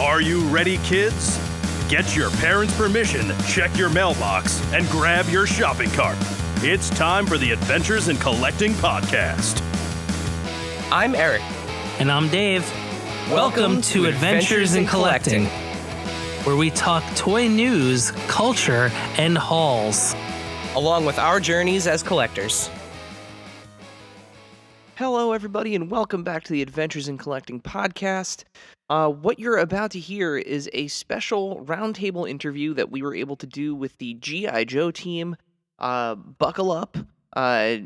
Are you ready, kids? Get your parents' permission, check your mailbox, and grab your shopping cart. It's time for the Adventures in Collecting podcast. I'm Eric. And I'm Dave. Welcome to Adventures in Collecting, where we talk toy news, culture, and hauls, along with our journeys as collectors. Hello, everybody, and welcome back to the Adventures in Collecting podcast. What you're about to hear is a special roundtable interview that we were able to do with the G.I. Joe team. Buckle up.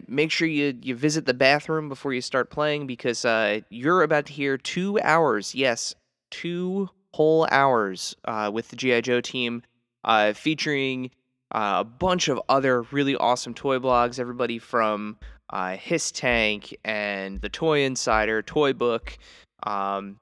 Make sure you visit the bathroom before you start playing, because you're about to hear 2 hours, yes, 2 whole hours with the G.I. Joe team, featuring a bunch of other really awesome toy blogs, everybody from His Tank and the Toy Insider, Toy Book.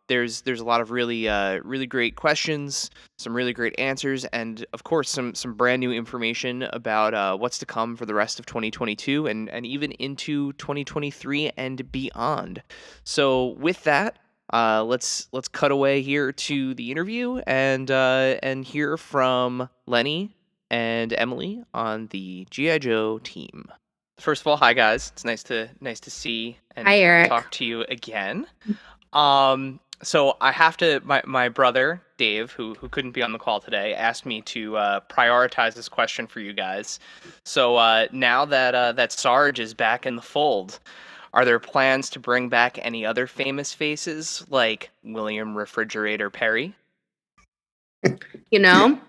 There's a lot of really great questions, some really great answers, and of course some brand new information about what's to come for the rest of 2022 and even into 2023 and beyond. So with that, let's cut away here to the interview and hear from Lenny and Emily on the G.I. Joe team. First of all, hi guys. It's nice to see and hi, Eric. Talk to you again. So I have to, my brother, Dave, who couldn't be on the call today, asked me to prioritize this question for you guys. So now that Sarge is back in the fold, are there plans to bring back any other famous faces like William Refrigerator Perry? You know,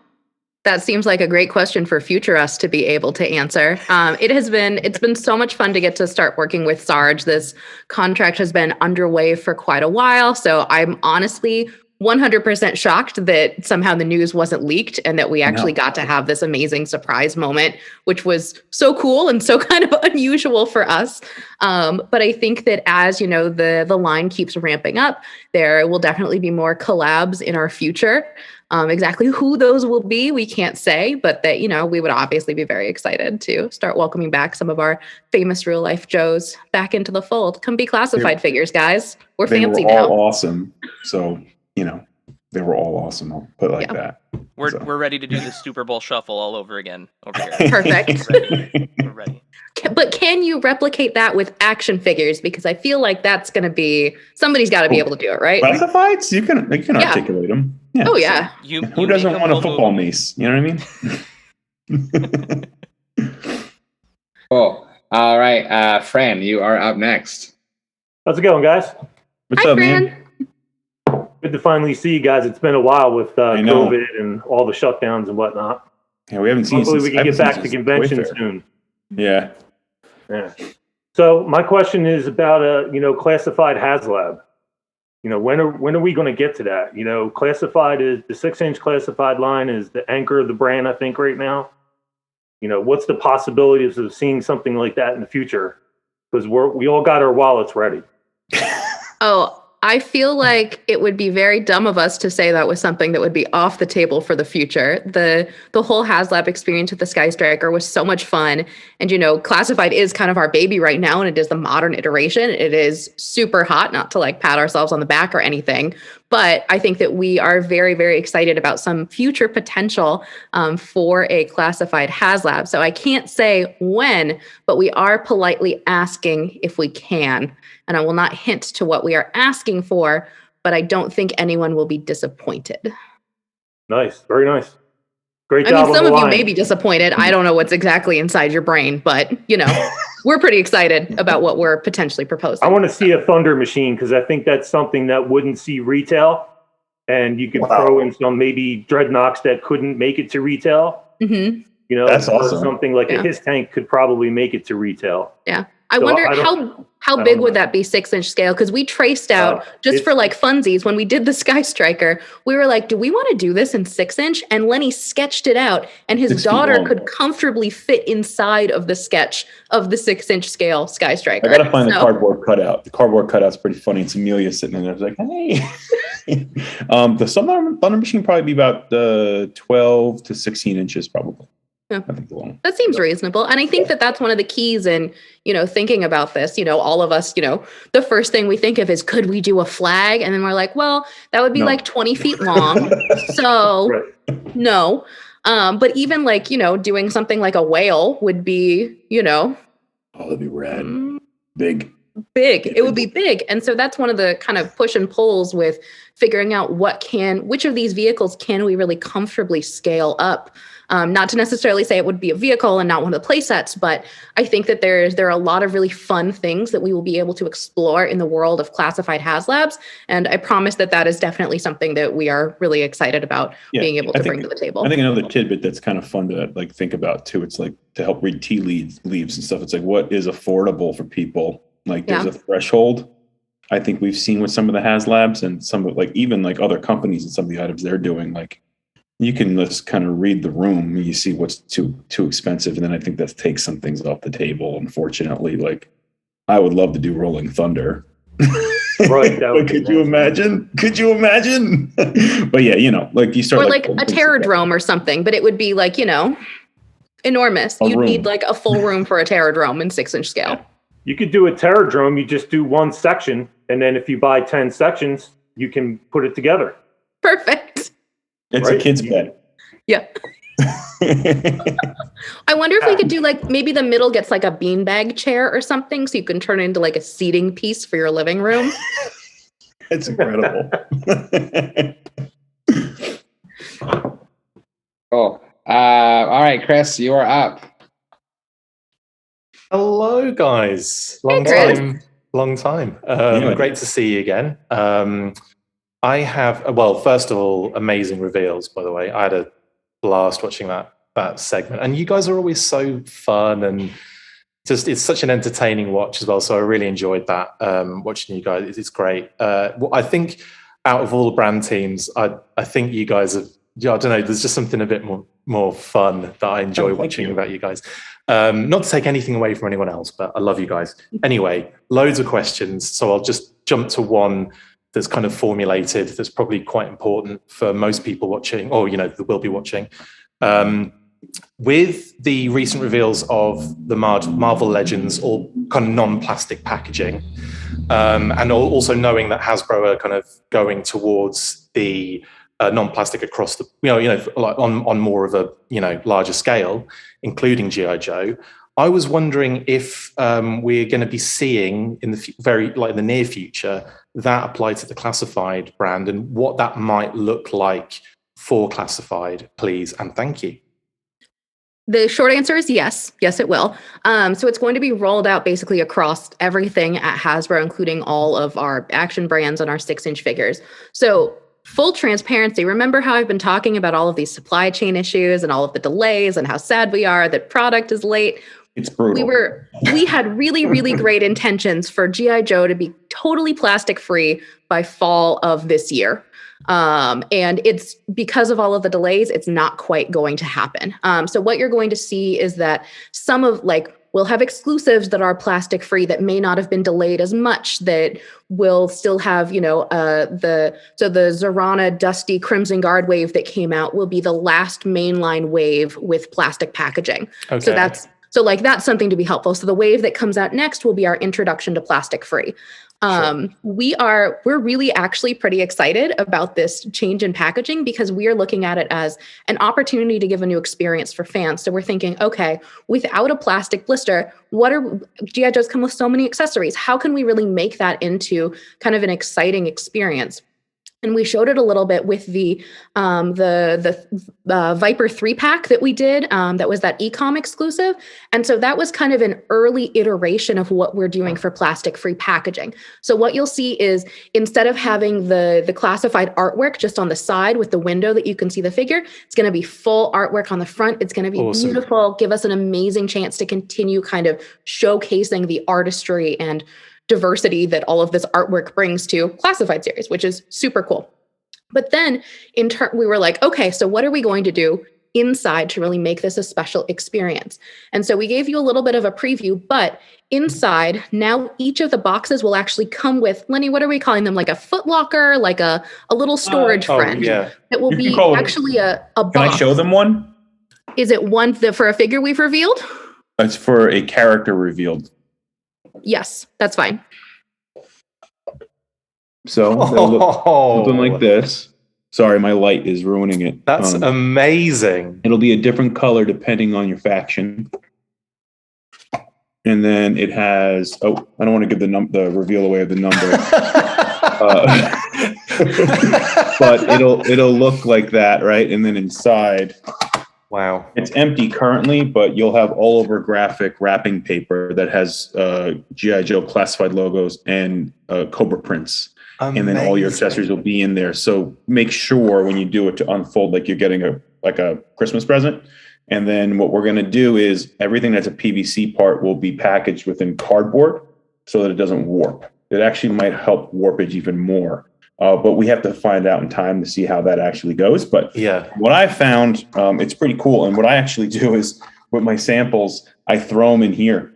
that seems like a great question for future us to be able to answer. It's been so much fun to get to start working with Sarge. This contract has been underway for quite a while, so I'm honestly 100% shocked that somehow the news wasn't leaked and that we actually got to have this amazing surprise moment, which was so cool and so kind of unusual for us. But I think that as you know, the line keeps ramping up, there will definitely be more collabs in our future. Exactly who those will be, we can't say, but that, you know, we would obviously be very excited to start welcoming back some of our famous real life Joes back into the fold. Come be classified figures, guys. We're fancy now. They were all awesome. So, you know, they were all awesome. I'll put it like that. We're ready to do the Super Bowl shuffle all over again over here. Perfect. We're ready. But can you replicate that with action figures? Because I feel like that's going to be, somebody's got to be able to do it, right? Classifieds? You can articulate them. Yeah. Oh, yeah. Who doesn't want a football mace? You know what I mean? Cool. All right. Fran, you are up next. How's it going, guys? What's Hi, up, Fran. man? Good to finally see you guys. It's been a while with COVID and all the shutdowns and whatnot. Yeah, we haven't seen. Hopefully, we can get back to convention soon. Yeah. So my question is about classified HasLab. You know, when are we going to get to that? You know, classified is the 6-inch classified line is the anchor of the brand, I think, right now. You know, what's the possibilities of seeing something like that in the future? Because we all got our wallets ready. Oh, I feel like it would be very dumb of us to say that was something that would be off the table for the future. The whole HasLab experience with the Sky Striker was so much fun. And, you know, classified is kind of our baby right now, and it is the modern iteration. It is super hot, not to like pat ourselves on the back or anything. But I think that we are very, very excited about some future potential for a classified HasLab. So I can't say when, but we are politely asking if we can. And I will not hint to what we are asking for, but I don't think anyone will be disappointed. Nice. Very nice. Great job. I mean, some of you may be disappointed. I don't know what's exactly inside your brain, but, you know, we're pretty excited about what we're potentially proposing. I want to see a Thunder Machine because I think that's something that wouldn't see retail. And you can throw in some maybe Dreadnoks that couldn't make it to retail. Mm-hmm. You know, that's awesome. Something like a His Tank could probably make it to retail. Yeah. I wonder how big would that be 6-inch scale? Because we traced out just for like funsies when we did the Sky Striker, we were like, do we want to do this in 6-inch? And Lenny sketched it out, and his daughter could comfortably fit inside of the sketch of the 6-inch scale Sky Striker. I gotta find the cardboard cutout. The cardboard cutout's pretty funny. It's Amelia sitting in there. It's like, hey. The Thunder Machine probably be about 12 to 16 inches, probably. Yeah. I think alone. That seems reasonable. And I think that that's one of the keys in, thinking about this, all of us, the first thing we think of is, could we do a flag? And then we're like, well, that would be like 20 feet long. So no. But even like, doing something like a whale would be, Oh, that'd be rad. Big. It would be big. And so that's one of the kind of push and pulls with figuring out which of these vehicles can we really comfortably scale up. Not to necessarily say it would be a vehicle and not one of the play sets, but I think that there are a lot of really fun things that we will be able to explore in the world of classified HasLabs. And I promise that is definitely something that we are really excited about being able to bring to the table. I think another tidbit that's kind of fun to like think about too, it's like to help read tea leaves and stuff. It's like, what is affordable for people? Like there's a threshold. I think we've seen with some of the HasLabs and some of like even like other companies and some of the items they're doing, like you can just kind of read the room and you see what's too expensive. And then I think that takes some things off the table. Unfortunately, like I would love to do Rolling Thunder. Right. But could you imagine? But yeah, like you start or like a Terradrome or something, but it would be like, enormous. You'd need like a full room for a Terradrome in 6-inch scale. Yeah. You could do a Terradrome. You just do one section. And then if you buy 10 sections, you can put it together. Perfect. It's a kid's bed. Yeah. I wonder if we could do like maybe the middle gets like a beanbag chair or something so you can turn it into like a seating piece for your living room. It's incredible. Cool. All right, Chris, you are up. Hello, guys. Long time. Great to see you again. I have, first of all, amazing reveals, by the way. I had a blast watching that segment. And you guys are always so fun and just, it's such an entertaining watch as well. So I really enjoyed that, watching you guys. It's great. I think out of all the brand teams, I think you guys have, I don't know, there's just something a bit more fun that I enjoy watching about you guys. Not to take anything away from anyone else, but I love you guys. Anyway, loads of questions. So I'll just jump to one that's kind of formulated, that's probably quite important for most people watching, or, that will be watching. With the recent reveals of the Marvel Legends, all kind of non-plastic packaging, and also knowing that Hasbro are kind of going towards the non-plastic across the, like on more of a, larger scale, including G.I. Joe. I was wondering if we're going to be seeing in the near future that apply to the classified brand and what that might look like for classified, please, and thank you. The short answer is yes. Yes, it will. So it's going to be rolled out basically across everything at Hasbro, including all of our action brands and our 6-inch figures. So full transparency, remember how I've been talking about all of these supply chain issues and all of the delays and how sad we are that product is late? It's brutal. We had really, really great intentions for G.I. Joe to be totally plastic free by fall of this year. And it's because of all of the delays, it's not quite going to happen. So what you're going to see is that some of we'll have exclusives that are plastic free that may not have been delayed as much, that will still have, the Zorana Dusty Crimson Guard wave that came out will be the last mainline wave with plastic packaging. Okay. So that's something to be helpful. So the wave that comes out next will be our introduction to plastic free. Sure. We're really actually pretty excited about this change in packaging because we are looking at it as an opportunity to give a new experience for fans. So we're thinking, okay, without a plastic blister, G.I. Joes come with so many accessories. How can we really make that into kind of an exciting experience? And we showed it a little bit with the Viper 3-pack that we did. That was that e-com exclusive. And so that was kind of an early iteration of what we're doing for plastic-free packaging. So what you'll see is instead of having the classified artwork just on the side with the window that you can see the figure, it's going to be full artwork on the front. It's going to be awesome. Beautiful, give us an amazing chance to continue kind of showcasing the artistry and diversity that all of this artwork brings to classified series, which is super cool. But then in turn, we were like, okay, so what are we going to do inside to really make this a special experience? And so we gave you a little bit of a preview, but inside now each of the boxes will actually come with, Lenny, what are we calling them? Like a foot locker, like a little storage friend. Yeah. That will be actually a box. Can I show them one? Is it one for a figure we've revealed? It's for a character revealed. Yes, that's fine. So they'll look something like this. Sorry, my light is ruining it. That's amazing. It'll be a different color depending on your faction. And then it has, I don't want to give the reveal away of the number. But it'll look like that, right? And then inside, wow, it's empty currently, but you'll have all over graphic wrapping paper that has G.I. Joe classified logos and Cobra prints. Amazing. And then all your accessories will be in there. So make sure when you do it to unfold like you're getting a Christmas present. And then what we're going to do is everything that's a PVC part will be packaged within cardboard so that it doesn't warp. It actually might help warpage even more. But we have to find out in time to see how that actually goes. But yeah, what I found, it's pretty cool. And what I actually do is with my samples, I throw them in here.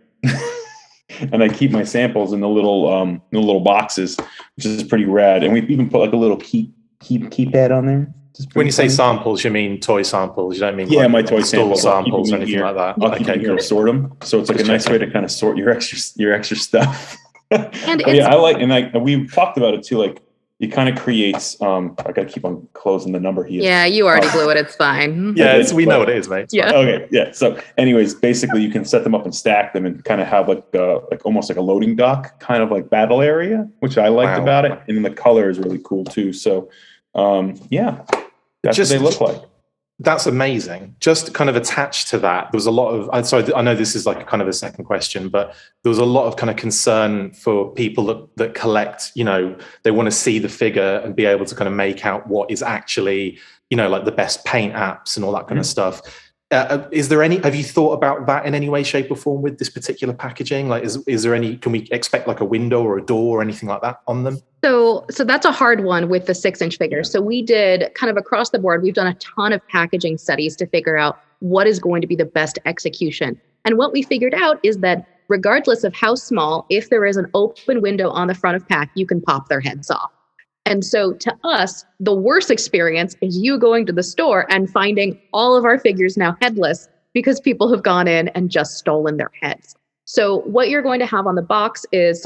And I keep my samples in the little boxes, which is pretty rad. And we even put like a little keypad on there. When you say samples, you mean toy samples? You don't mean my toy samples or anything like that. I'll keep them here and sort them. So it's like a nice way to kind of sort your extra stuff. And we talked about it too. Like it kind of creates. I gotta keep on closing the number here. Yeah, you already blew it. It's fine. Yeah, we know what it is, mate. Yeah. Okay. Yeah. So, anyways, basically, you can set them up and stack them, and kind of have like almost like a loading dock, kind of like battle area, which I liked about it. And then the color is really cool too. So, that's what they look like. That's amazing. Just kind of attached to that, there was a lot of, sorry, I know this is like kind of a second question, but there was a lot of kind of concern for people that collect, they want to see the figure and be able to kind of make out what is actually, like the best paint apps and all that kind of stuff. Have you thought about that in any way, shape or form with this particular packaging? Like, is there can we expect like a window or a door or anything like that on them? So that's a hard one with the 6-inch figures. So we did kind of across the board, we've done a ton of packaging studies to figure out what is going to be the best execution. And what we figured out is that regardless of how small, if there is an open window on the front of pack, you can pop their heads off. And so to us, the worst experience is you going to the store and finding all of our figures now headless because people have gone in and just stolen their heads. So what you're going to have on the box is,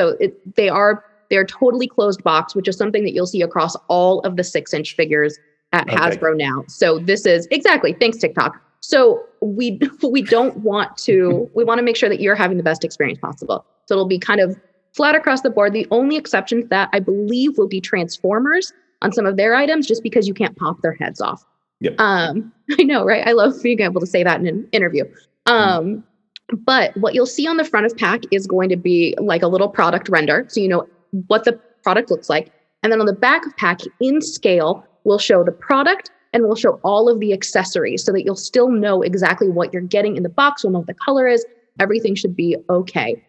they're totally closed box, which is something that you'll see across all of the 6-inch figures at Hasbro now. So this is exactly, thanks TikTok. So we don't want to, we want to make sure that you're having the best experience possible. So it'll be kind of flat across the board. The only exception to that, I believe, will be Transformers on some of their items, just because you can't pop their heads off. Yep. I know, right? I love being able to say that in an interview. But what you'll see on the front of pack is going to be like a little product render. So you know what the product looks like. And then on the back of pack in scale, we'll show the product and we'll show all of the accessories so that you'll still know exactly what you're getting in the box. We'll know what the color is. Everything should be okay.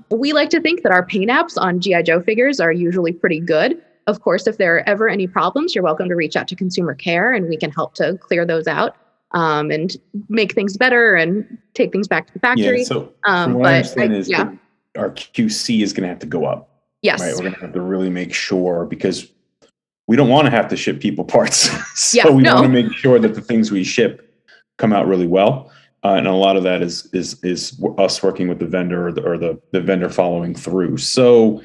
We like to think that our paint apps on G.I. Joe figures are usually pretty good. Of course, if there are ever any problems, you're welcome to reach out to consumer care and we can help to clear those out and make things better and take things back to the factory. Yeah, so from what I understand is our QC is going to have to go up. Yes. Right? We're going to have to really make sure, because we don't want to have to ship people parts. We want to make sure that the things we ship come out really well. And a lot of that is us working with the vendor or the vendor following through. So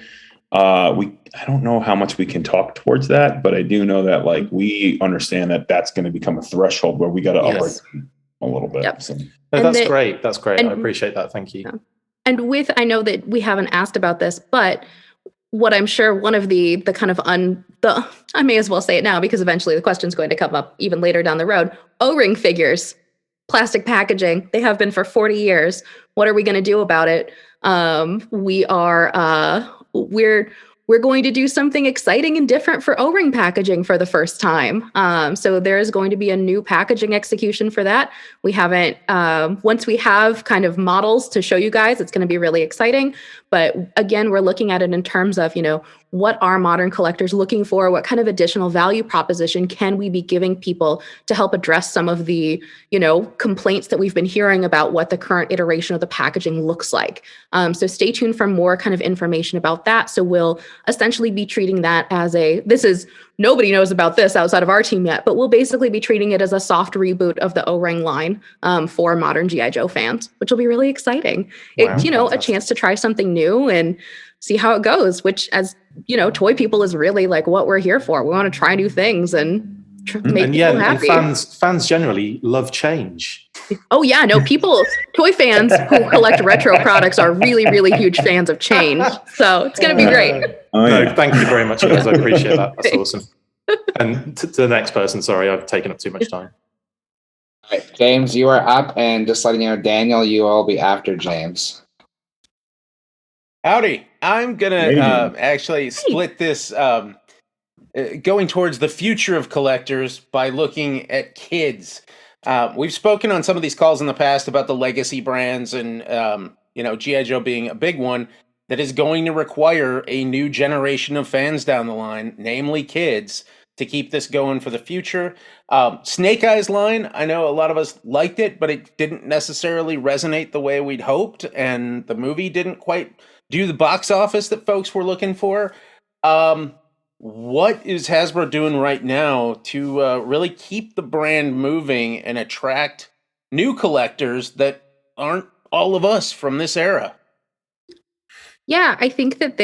I don't know how much we can talk towards that, but I do know that like we understand that that's going to become a threshold where we got to up a little bit. Yep. So. No, that's great. That's great. I appreciate that. Thank you. And I know that we haven't asked about this, but what I'm sure one of the kind of I may as well say it now because eventually the question's going to come up even later down the road. O-ring figures. Plastic packaging. They have been for 40 years. What are we going to do about it? We're going to do something exciting and different for O-ring packaging for the first time. So there is going to be a new packaging execution for that. We haven't, once we have kind of models to show you guys, it's going to be really exciting. But again, we're looking at it in terms of, what are modern collectors looking for? What kind of additional value proposition can we be giving people to help address some of the, complaints that we've been hearing about what the current iteration of the packaging looks like? So stay tuned for more kind of information about that. So we'll essentially be treating that as nobody knows about this outside of our team yet, but we'll basically be treating it as a soft reboot of the O-ring line for modern G.I. Joe fans, which will be really exciting. Wow, It's, a chance to try something new and see how it goes, which, as toy people, is really like what we're here for. We want to try new things and make people happy. And fans generally love change. Oh yeah, no, toy fans who collect retro products are really, really huge fans of change. So it's going to be great. No, thank you very much, guys. I appreciate that. That's awesome. And to the next person, sorry, I've taken up too much time. All right, James, you are up, and just letting you know, Daniel, you will be after James. Howdy. I'm going to actually split this going towards the future of collectors by looking at kids. We've spoken on some of these calls in the past about the legacy brands and, G.I. Joe being a big one that is going to require a new generation of fans down the line, namely kids, to keep this going for the future. Snake Eyes line, I know a lot of us liked it, but it didn't necessarily resonate the way we'd hoped, and the movie didn't quite do the box office that folks were looking for. What is Hasbro doing right now to really keep the brand moving and attract new collectors that aren't all of us from this era? Yeah, I think that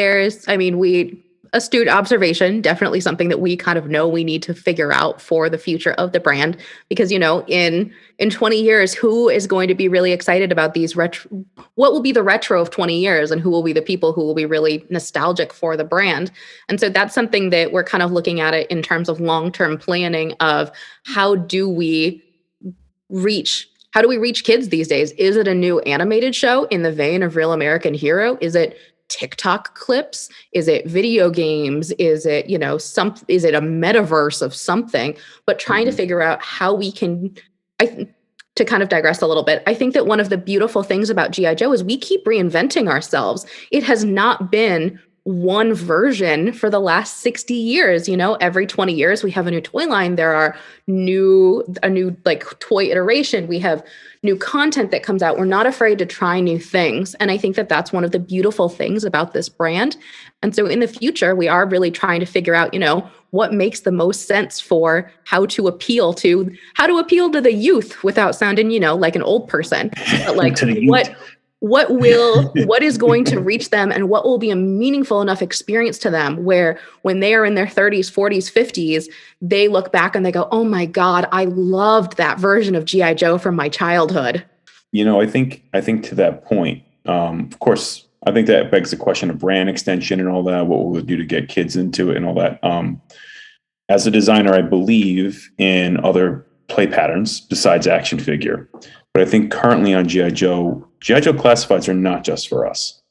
astute observation, definitely something that we kind of know we need to figure out for the future of the brand, because, in 20 years, who is going to be really excited about these what will be the retro of 20 years, and who will be the people who will be really nostalgic for the brand? And so that's something that we're kind of looking at it in terms of long-term planning of how do we reach kids these days? Is it a new animated show in the vein of Real American Hero? Is it TikTok clips? Is it video games? Is it, is it a metaverse of something? But trying to figure out how we can, to kind of digress a little bit, I think that one of the beautiful things about G.I. Joe is we keep reinventing ourselves. It has not been one version for the last 60 years. Every 20 years we have a new toy line. There are a new like toy iteration. We have new content that comes out. We're not afraid to try new things. And I think that that's one of the beautiful things about this brand. And so in the future, we are really trying to figure out, what makes the most sense for how to appeal to the youth without sounding, like an old person, but like what is going to reach them, and what will be a meaningful enough experience to them where when they are in their 30s, 40s, 50s, they look back and they go, oh my God, I loved that version of G.I. Joe from my childhood. I think to that point, of course, I think that begs the question of brand extension and all that. What will it do to get kids into it and all that? As a designer, I believe in other play patterns besides action figure. But I think currently on G.I. Joe classifieds are not just for us.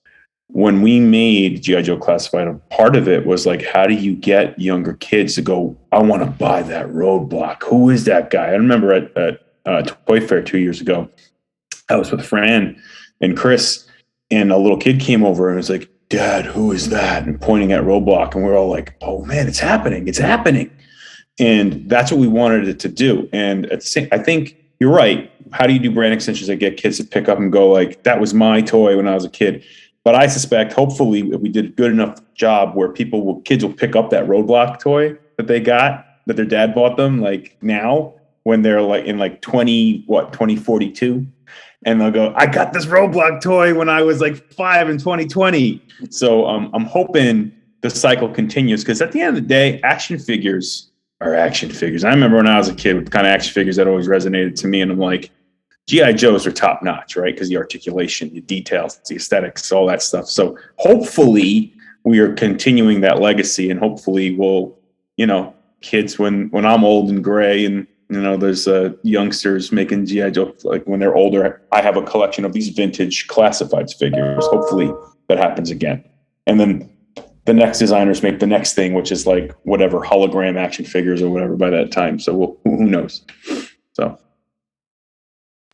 When we made G.I. Joe Classified, a part of it was like, how do you get younger kids to go, I want to buy that roadblock? Who is that guy? I remember at Toy Fair 2 years ago, I was with Fran and Chris, and a little kid came over and was like, Dad, who is that? And pointing at Roadblock. And we're all like, oh man, it's happening. It's happening. And that's what we wanted it to do. And I think you're right. How do you do brand extensions that get kids to pick up and go like, that was my toy when I was a kid? But I suspect, hopefully, if we did a good enough job where kids will pick up that Roadblock toy that they got, that their dad bought them, like now, when they're like in like 2042. And they'll go, I got this Roadblock toy when I was like 5 in 2020. So I'm hoping the cycle continues, because at the end of the day, action figures are action figures. I remember when I was a kid with the kind of action figures that always resonated to me. And I'm like, G.I. Joes are top notch, right? Because the articulation, the details, the aesthetics, all that stuff. So hopefully we are continuing that legacy, and hopefully we'll, kids, when I'm old and gray and, there's youngsters making G.I. Joe, like when they're older, I have a collection of these vintage classifieds figures. Hopefully that happens again. And then the next designers make the next thing, which is like whatever hologram action figures or whatever by that time. So who knows? So.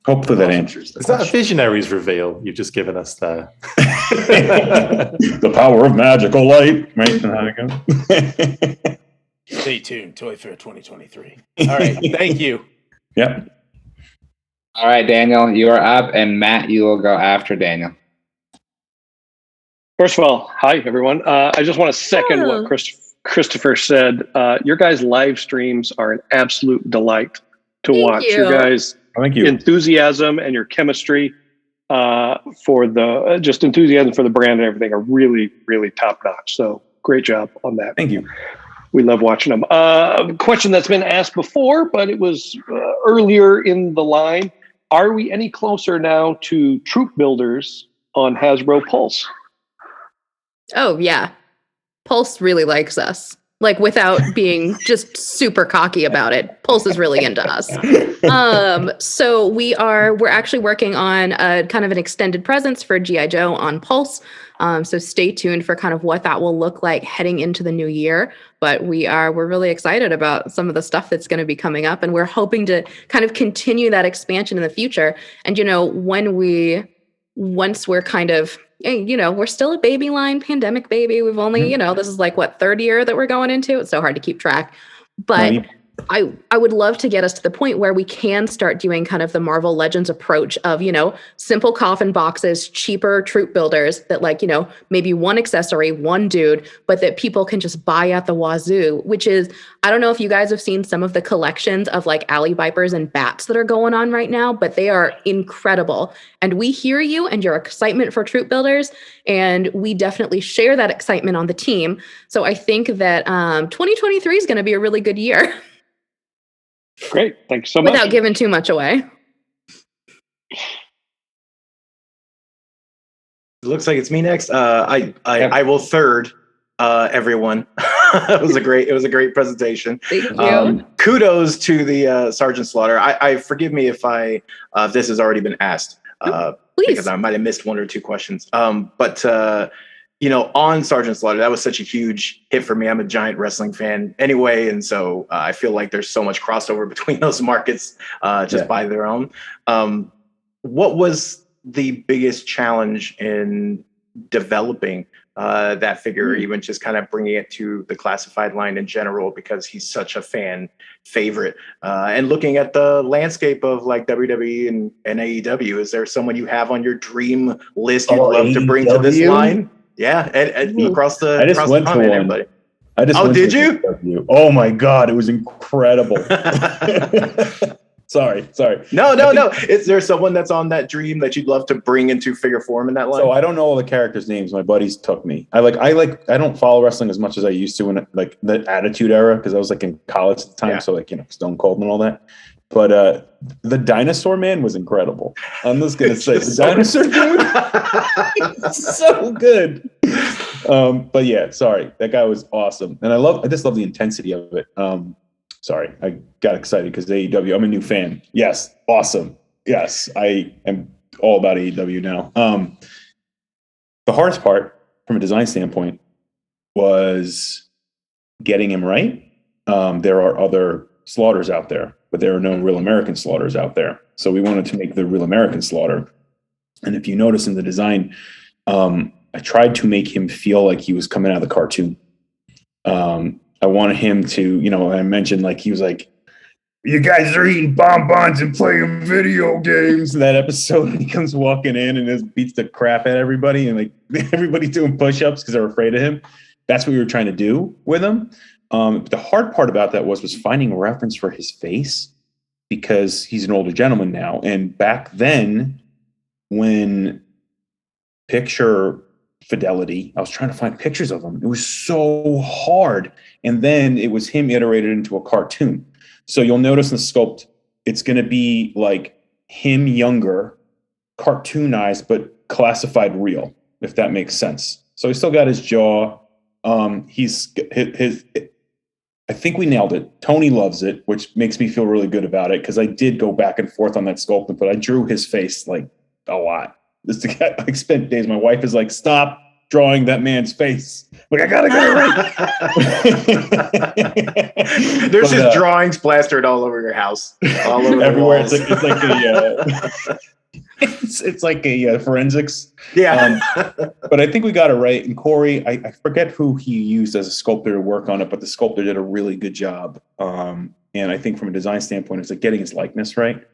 Hopefully that answers the Is question. that a visionaries reveal you've just given us there? The power of magical light. Right? How it goes. Stay tuned. Toy Fair 2023. All right. Thank you. Yep. All right, Daniel, you are up, and Matt, you will go after Daniel. First of all, hi, everyone. I just want to second what Christopher said. Your guys' live streams are an absolute delight to watch. Your guys' enthusiasm and your chemistry for the just enthusiasm for the brand and everything are really, really top notch. So great job on that. Thank you. We love watching them. Question that's been asked before, but it was earlier in the line. Are we any closer now to troop builders on Hasbro Pulse? Oh, yeah. Pulse really likes us. Like, without being just super cocky about it, Pulse is really into us. So we're actually working on a kind of an extended presence for G.I. Joe on Pulse. So stay tuned for kind of what that will look like heading into the new year. But we're really excited about some of the stuff that's going to be coming up, and we're hoping to kind of continue that expansion in the future. And, once we're kind of, we're still a baby line pandemic baby. We've only, this is like third year that we're going into. It's so hard to keep track. But I would love to get us to the point where we can start doing kind of the Marvel Legends approach of, simple coffin boxes, cheaper troop builders that maybe one accessory, one dude, but that people can just buy at the wazoo, which is, I don't know if you guys have seen some of the collections of alley vipers and bats that are going on right now, but they are incredible. And we hear you and your excitement for troop builders, and we definitely share that excitement on the team. So I think that 2023 is going to be a really good year. Great. Thank you so much. Without giving too much away. It looks like it's me next. I will third everyone. It was a great presentation. Thank you. Kudos to the Sergeant Slaughter. I forgive me if this has already been asked. Because I might have missed one or two questions. On Sergeant Slaughter, that was such a huge hit for me. I'm a giant wrestling fan anyway, and so I feel like there's so much crossover between those markets by their own. What was the biggest challenge in developing that figure, even just kind of bringing it to the classified line in general, because he's such a fan favorite? And looking at the landscape of WWE and AEW, is there someone you have on your dream list you'd love to bring to this line? Yeah, and across the continent, everybody. Did you? Oh my God, it was incredible. Sorry. No. Is there someone that's on that dream that you'd love to bring into figure form in that line? So I don't know all the characters' names. My buddies took me. I don't follow wrestling as much as I used to in the Attitude Era, because I was in college at the time. Yeah. So Stone Cold and all that. But the Dinosaur Man was incredible. I'm just gonna say the Dinosaur Dude, so good. But yeah, sorry, that guy was awesome, and I just love the intensity of it. Sorry, I got excited because AEW. I'm a new fan. Yes, awesome. Yes, I am all about AEW now. The hardest part, from a design standpoint, was getting him right. There are other Slaughters out there, but there are no real American Slaughters out there. So we wanted to make the real American Slaughter. And if you notice in the design, I tried to make him feel like he was coming out of the cartoon. I wanted him to, I mentioned he was like, you guys are eating bonbons and playing video games. That episode, he comes walking in and just beats the crap out of everybody, and everybody's doing push-ups because they're afraid of him. That's what we were trying to do with him. The hard part about that was finding a reference for his face, because he's an older gentleman now. And back then, when picture fidelity, I was trying to find pictures of him. It was so hard. And then it was him iterated into a cartoon. So you'll notice in the sculpt, it's going to be like him younger, cartoonized, but classified real, if that makes sense. So he's still got his jaw. I think we nailed it. Tony loves it, which makes me feel really good about it, because I did go back and forth on that sculpt, but I drew his face a lot. I spent days. My wife is like, stop, drawing that man's face. Like, I gotta get it right. There's just drawings plastered all over your house, all over everywhere. The walls. It's like a forensics. Yeah. But I think we got it right. And Corey, I forget who he used as a sculptor to work on it, but the sculptor did a really good job. And I think from a design standpoint, it's like getting his likeness right.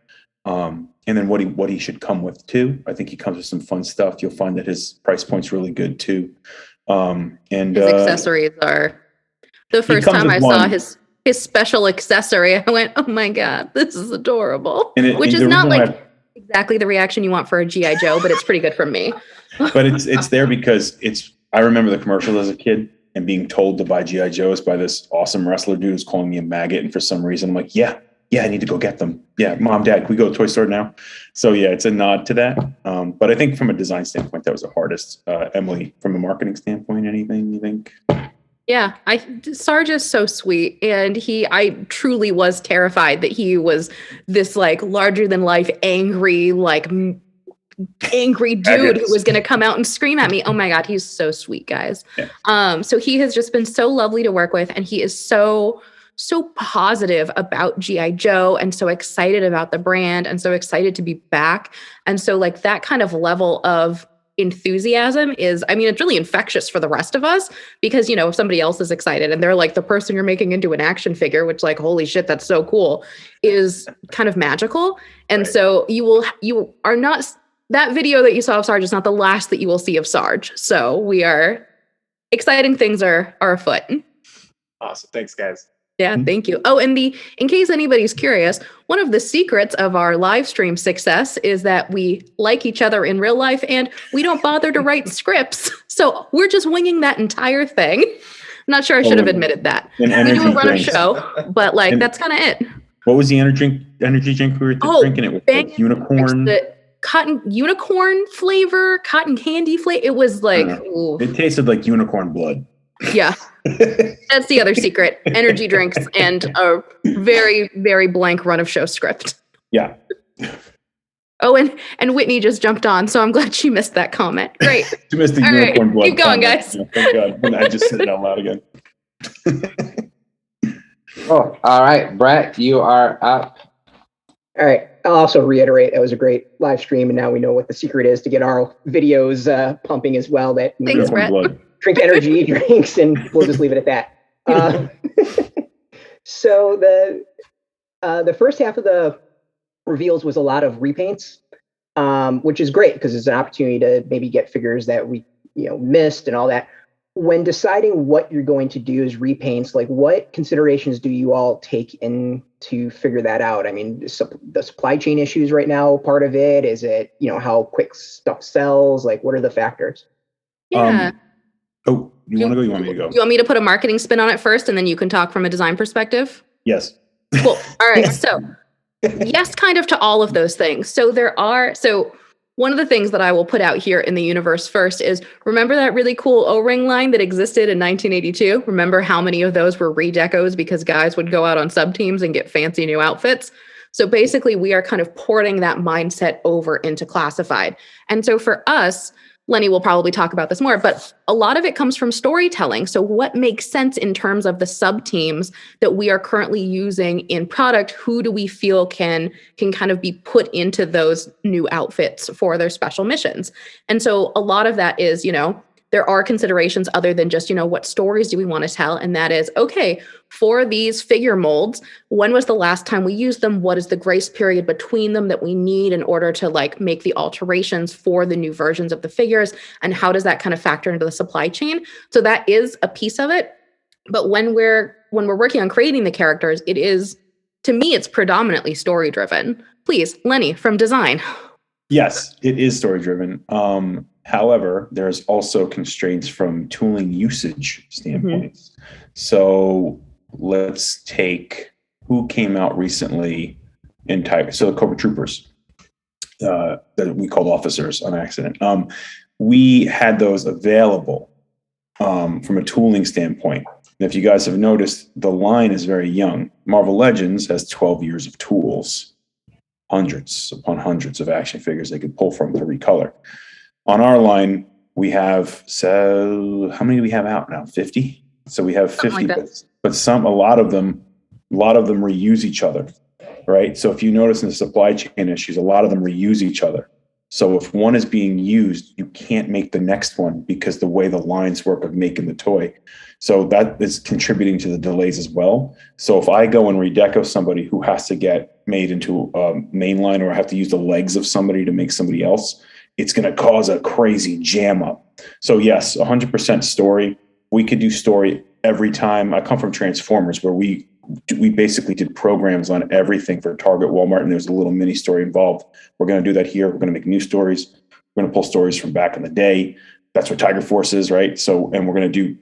And then what he should come with too. I think he comes with some fun stuff. You'll find that his price point's really good too. And his accessories are the first time I saw his special accessory, I went, oh my God, this is adorable. Which is not like exactly the reaction you want for a G.I. Joe, but it's pretty good from me. But it's there because I remember the commercials as a kid and being told to buy G.I. Joes by this awesome wrestler dude who's calling me a maggot. And for some reason, I'm like, yeah, I need to go get them. Yeah, Mom, Dad, can we go to the toy store now? So yeah, it's a nod to that. But I think from a design standpoint, that was the hardest. Emily, from a marketing standpoint, anything you think? Yeah, Sarge is so sweet, and I truly was terrified that he was this like larger than life, angry dude who was going to come out and scream at me. Oh my God, he's so sweet, guys. Yeah. So he has just been so lovely to work with, and he is so positive about G.I. Joe and so excited about the brand and so excited to be back. And so like that kind of level of enthusiasm is, I mean, it's really infectious for the rest of us because, you know, if somebody else is excited and they're like the person you're making into an action figure, which like, holy shit, that's so cool, is kind of magical. And right. So you are not, that video that you saw of Sarge is not the last that you will see of Sarge. So exciting things are afoot. Awesome. Thanks, guys. Yeah, thank you. Oh, and in case anybody's curious, one of the secrets of our live stream success is that we like each other in real life and we don't bother to write scripts. So we're just winging that entire thing. I'm not sure I should have admitted that. We do run a show, but like that's kind of it. What was the energy drink we were drinking? It was like unicorn. The cotton unicorn flavor, cotton candy flavor. It was like it tasted like unicorn blood. Yeah. That's the other secret. Energy drinks and a very, very blank run of show script. Yeah. Oh, and Whitney just jumped on, so I'm glad she missed that comment. Great. She missed the unicorn blood. Keep going, comment. guys. Yeah, thank God. I just said it out loud again. Oh, all right, Brett, you are up. All right. I'll also reiterate that was a great live stream, and now we know what the secret is to get our videos pumping as well. That thanks, Brett. Drink energy drinks, and we'll just leave it at that. So the first half of the reveals was a lot of repaints, which is great because it's an opportunity to maybe get figures that we missed and all that. When deciding what you're going to do as repaints, like what considerations do you all take in to figure that out? I mean, the supply chain issues right now, part of it, is it, how quick stuff sells? Like, what are the factors? Yeah. You want to go? You want me to go? You want me to put a marketing spin on it first, and then you can talk from a design perspective? Yes. Cool. All right. So yes, kind of to all of those things. So one of the things that I will put out here in the universe first is, remember that really cool O-ring line that existed in 1982? Remember how many of those were redecos because guys would go out on sub teams and get fancy new outfits? So basically we are kind of porting that mindset over into classified. And so for us, Lenny will probably talk about this more, but a lot of it comes from storytelling. So what makes sense in terms of the sub teams that we are currently using in product? Who do we feel can kind of be put into those new outfits for their special missions? And so a lot of that is, there are considerations other than just, what stories do we want to tell? And that is, okay, for these figure molds, when was the last time we used them? What is the grace period between them that we need in order to make the alterations for the new versions of the figures? And how does that kind of factor into the supply chain? So that is a piece of it. But when we're working on creating the characters, it is, to me, it's predominantly story driven. Please, Lenny from design. Yes, it is story driven. However, there's also constraints from tooling usage standpoints. Mm-hmm. So let's take who came out recently in Tiger. So the Cobra Troopers that we called officers on accident. We had those available from a tooling standpoint. And if you guys have noticed, the line is very young. Marvel Legends has 12 years of tools, hundreds upon hundreds of action figures they could pull from to recolor. On our line, We have, so how many do we have out now? 50. So we have 50, like but a lot of them reuse each other, right? So if you notice in the supply chain issues, a lot of them reuse each other. So if one is being used, you can't make the next one because the way the lines work of making the toy. So that is contributing to the delays as well. So if I go and redeco somebody who has to get made into a mainline, or I have to use the legs of somebody to make somebody else, it's going to cause a crazy jam up. So yes, 100% story. We could do story every time. I come from Transformers, where we basically did programs on everything for Target, Walmart, and there's a little mini story involved. We're going to do that here. We're going to make new stories. We're going to pull stories from back in the day. That's what Tiger Force is, right? So, and we're going to do,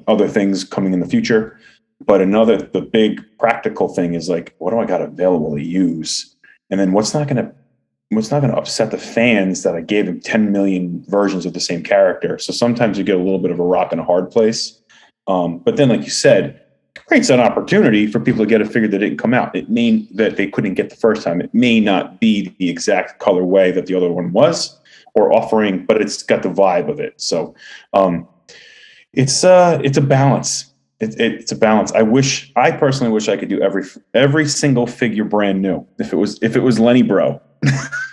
other things coming in the future. But the big practical thing is like, what do I got available to use? And then what's not going to upset the fans that I gave them 10 million versions of the same character? So sometimes you get a little bit of a rock and a hard place. But then, like you said, creates an opportunity for people to get a figure that didn't come out. It means that they couldn't get the first time. It may not be the exact colorway that the other one was or offering, but it's got the vibe of it. So it's a balance. It's a balance. I personally wish I could do every single figure brand new. If it was Lenny Bro,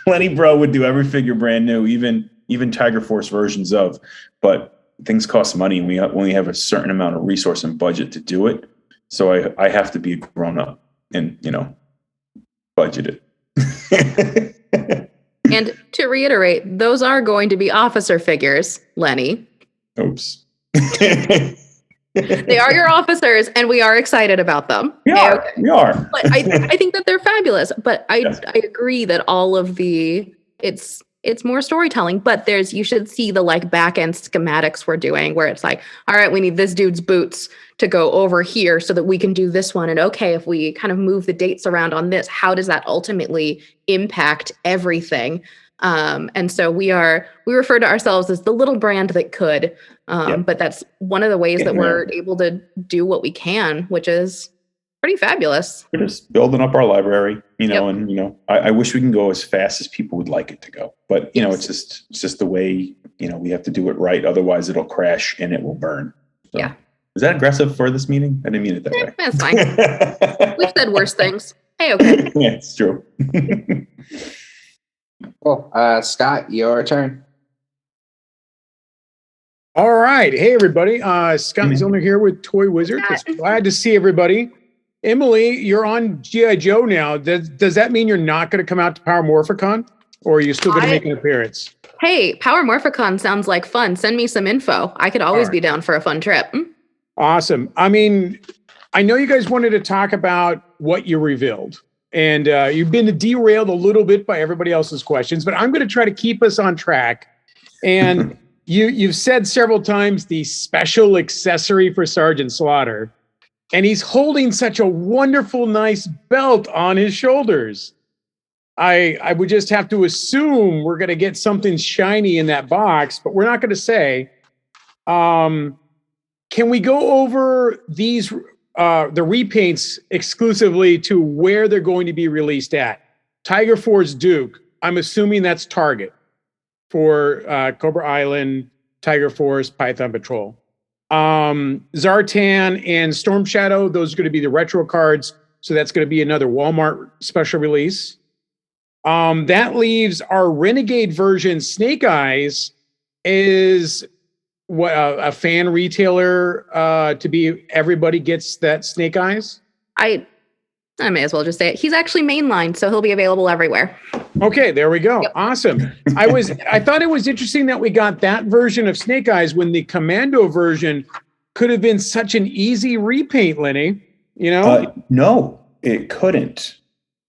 Lenny Bro would do every figure brand new, even Tiger Force versions of. But things cost money, and we only have a certain amount of resource and budget to do it. So I have to be a grown up and budget it. And to reiterate, those are going to be officer figures, Lenny. Oops. They are your officers, and we are excited about them. We are. But I think that they're fabulous. But I agree that all of it's more storytelling, but you should see the back end schematics we're doing, where it's like, all right, we need this dude's boots to go over here so that we can do this one. And okay, if we kind of move the dates around on this, how does that ultimately impact everything? And so we refer to ourselves as the little brand that could, but that's one of the ways that we're able to do what we can, which is pretty fabulous. We're just building up our library, and I wish we can go as fast as people would like it to go, but it's just the way, we have to do it right. Otherwise it'll crash and it will burn. So. Yeah. Is that aggressive for this meeting? I didn't mean it that way. That's fine. We've said worse things. Hey, okay. Yeah, it's true. Cool. Scott, your turn. All right. Hey, everybody. Scott Zillner here with Toy Wizard. Just glad to see everybody. Emily, you're on G.I. Joe now. Does that mean you're not going to come out to Power Morphicon, or are you still going to make an appearance? Hey, Power Morphicon sounds like fun. Send me some info. I could always be down for a fun trip. Awesome. I mean, I know you guys wanted to talk about what you revealed, and you've been derailed a little bit by everybody else's questions, but I'm going to try to keep us on track. And you've said several times the special accessory for Sergeant Slaughter, and he's holding such a wonderful, nice belt on his shoulders. I would just have to assume we're going to get something shiny in that box, but we're not going to say. Can we go over these the repaints exclusively to where they're going to be released at? Tiger Force Duke, I'm assuming that's Target for Cobra Island, Tiger Force, Python Patrol. Zartan and Storm Shadow, those are going to be the retro cards. So that's going to be another Walmart special release. That leaves our Renegade version, Snake Eyes, is a fan retailer to be everybody gets that Snake Eyes? I may as well just say it. He's actually mainline, so he'll be available everywhere. Okay, there we go. Yep. Awesome. I thought it was interesting that we got that version of Snake Eyes when the Commando version could have been such an easy repaint, Lenny. No, it couldn't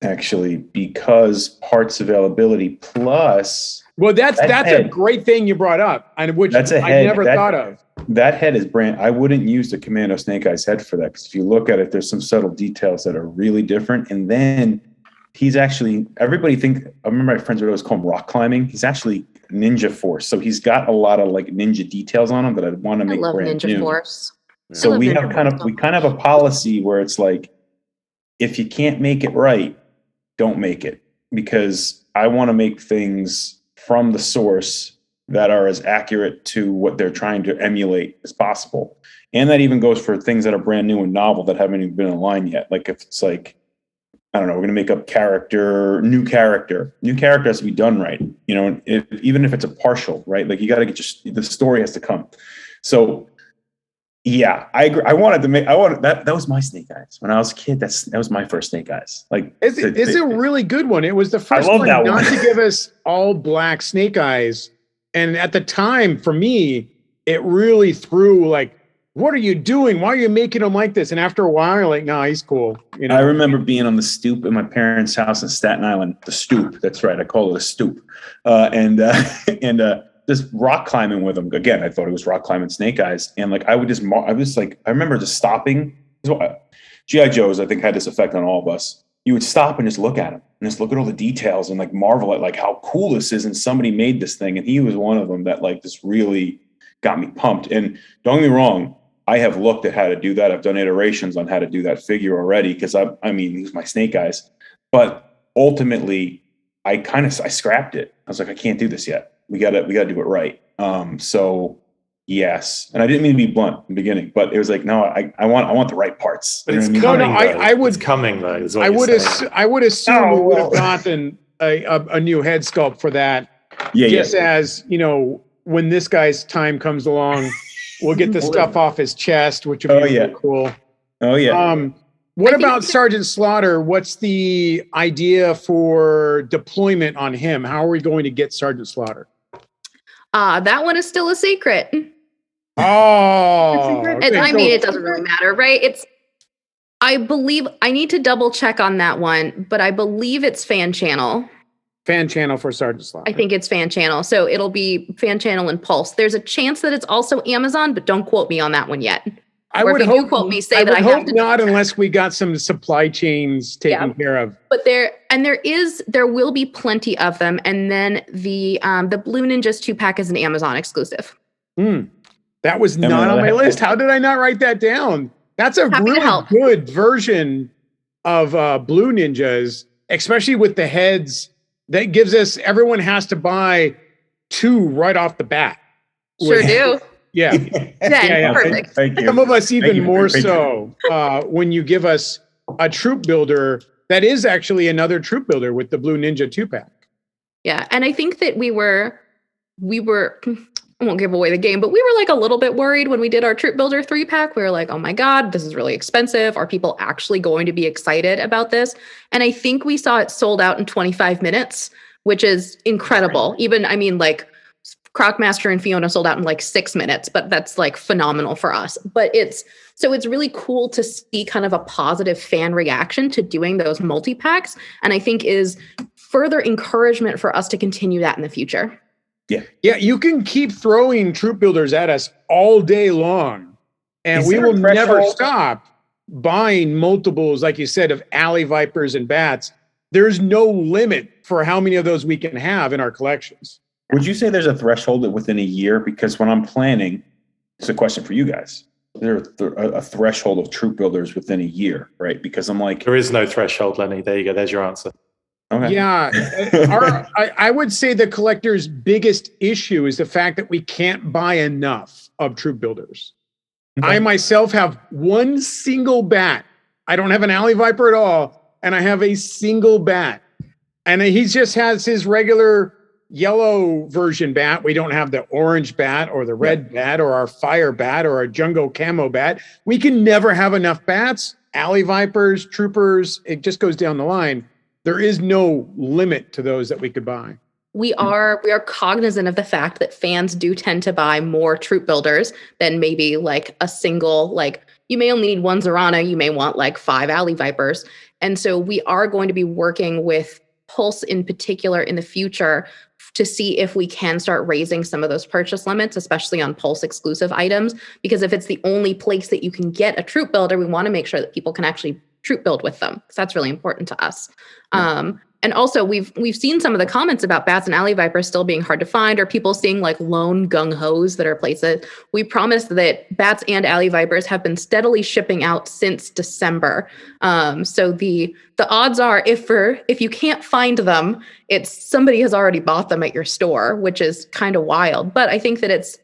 actually, because parts availability plus. Well, that's a great thing you brought up, and which I never thought of. That head is brand. I wouldn't use the Commando Snake Eyes head for that, because if you look at it, there's some subtle details that are really different. And then he's actually, I remember my friends would always call him rock climbing. He's actually Ninja Force, so he's got a lot of ninja details on him that I'd want to make brand new. I love Ninja Force. So we kind of have a policy where it's like, if you can't make it right, don't make it, because I want to make things from the source that are as accurate to what they're trying to emulate as possible. And that even goes for things that are brand new and novel that haven't even been in line yet. Like if it's like, I don't know, we're going to make up new character has to be done right. You know, even if it's a partial, right? Like you got to the story has to come. So yeah, I agree. I wanted that was my Snake Eyes when I was a kid. That was my first Snake Eyes. Like it's a really good one. It was the first one not to give us all black Snake Eyes. And at the time, for me, it really threw like, what are you doing? Why are you making him like this? And after a while, you're like, no, he's cool. You know? I remember being on the stoop at my parents' house in Staten Island. The stoop. That's right. I call it a stoop. And just rock climbing with him. Again, I thought it was rock climbing Snake Eyes. And like, I remember just stopping. G.I. Joe's, I think, had this effect on all of us. You would stop and just look at him and just look at all the details and like marvel at like how cool this is. And somebody made this thing. And he was one of them that like just really got me pumped. And don't get me wrong, I have looked at how to do that. I've done iterations on how to do that figure already. Cause I mean, he's my Snake Eyes, but ultimately I scrapped it. I was like, I can't do this yet. We gotta do it right. So yes. And I didn't mean to be blunt in the beginning, but it was like, no, I want the right parts. But it's coming. It's coming though. I would assume we would have gotten a new head sculpt for that. Yeah. As, you know, when this guy's time comes along, we'll get the stuff off his chest, which would be really cool. Oh yeah. What about Sergeant Slaughter? What's the idea for deployment on him? How are we going to get Sergeant Slaughter? That one is still a secret. Oh, okay, I mean, it doesn't really matter, right? I believe I need to double check on that one, but I believe it's fan channel. Fan channel for Sergeant Slaughter. I think it's fan channel. So it'll be fan channel and Pulse. There's a chance that it's also Amazon, but don't quote me on that one yet. I would hope not unless we got some supply chains taken care of. But there will be plenty of them. And then the Blue Ninjas 2-pack is an Amazon exclusive. That was not on my list. How did I not write that down? That's a really good version of Blue Ninjas, especially with the heads. That gives us, everyone has to buy 2 right off the bat. Sure do. Yeah. Perfect. Thank you. Some of us even more so when you give us a troop builder that is actually another troop builder with the Blue Ninja 2-pack. Yeah, and I think that we were I won't give away the game, but we were like a little bit worried when we did our troop builder 3-pack. We were like, oh my God, this is really expensive. Are people actually going to be excited about this? And I think we saw it sold out in 25 minutes, which is incredible. Even, I mean, like Crocmaster and Fiona sold out in like 6 minutes, but that's like phenomenal for us. But it's really cool to see kind of a positive fan reaction to doing those multi-packs. And I think is further encouragement for us to continue that in the future. Yeah, you can keep throwing troop builders at us all day long, and we will never stop buying multiples, like you said, of alley vipers and bats. There's no limit for how many of those we can have in our collections. Would you say there's a threshold within a year? Because when I'm planning, it's a question for you guys. Is there a threshold of troop builders within a year, right? Because I'm like, there is no threshold, Lenny. There you go. There's your answer. Okay. Yeah, I would say the collector's biggest issue is the fact that we can't buy enough of troop builders. Okay. I myself have one single bat. I don't have an alley viper at all, and I have a single bat. And he just has his regular yellow version bat. We don't have the orange bat or the red bat or our fire bat or our jungle camo bat. We can never have enough bats, alley vipers, troopers. It just goes down the line. There is no limit to those that we could buy. We are cognizant of the fact that fans do tend to buy more troop builders than maybe like a single, like you may only need one Zorana, you may want like 5 alley vipers. And so we are going to be working with Pulse in particular in the future to see if we can start raising some of those purchase limits, especially on Pulse exclusive items, because if it's the only place that you can get a troop builder, we want to make sure that people can actually troop build with them, because that's really important to us. And And also we've seen some of the comments about bats and alley vipers still being hard to find, or people seeing like lone gung-hos that are places. We promised that bats and alley vipers have been steadily shipping out since December. So the odds are if you can't find them, it's somebody has already bought them at your store, which is kind of wild. But I think that it's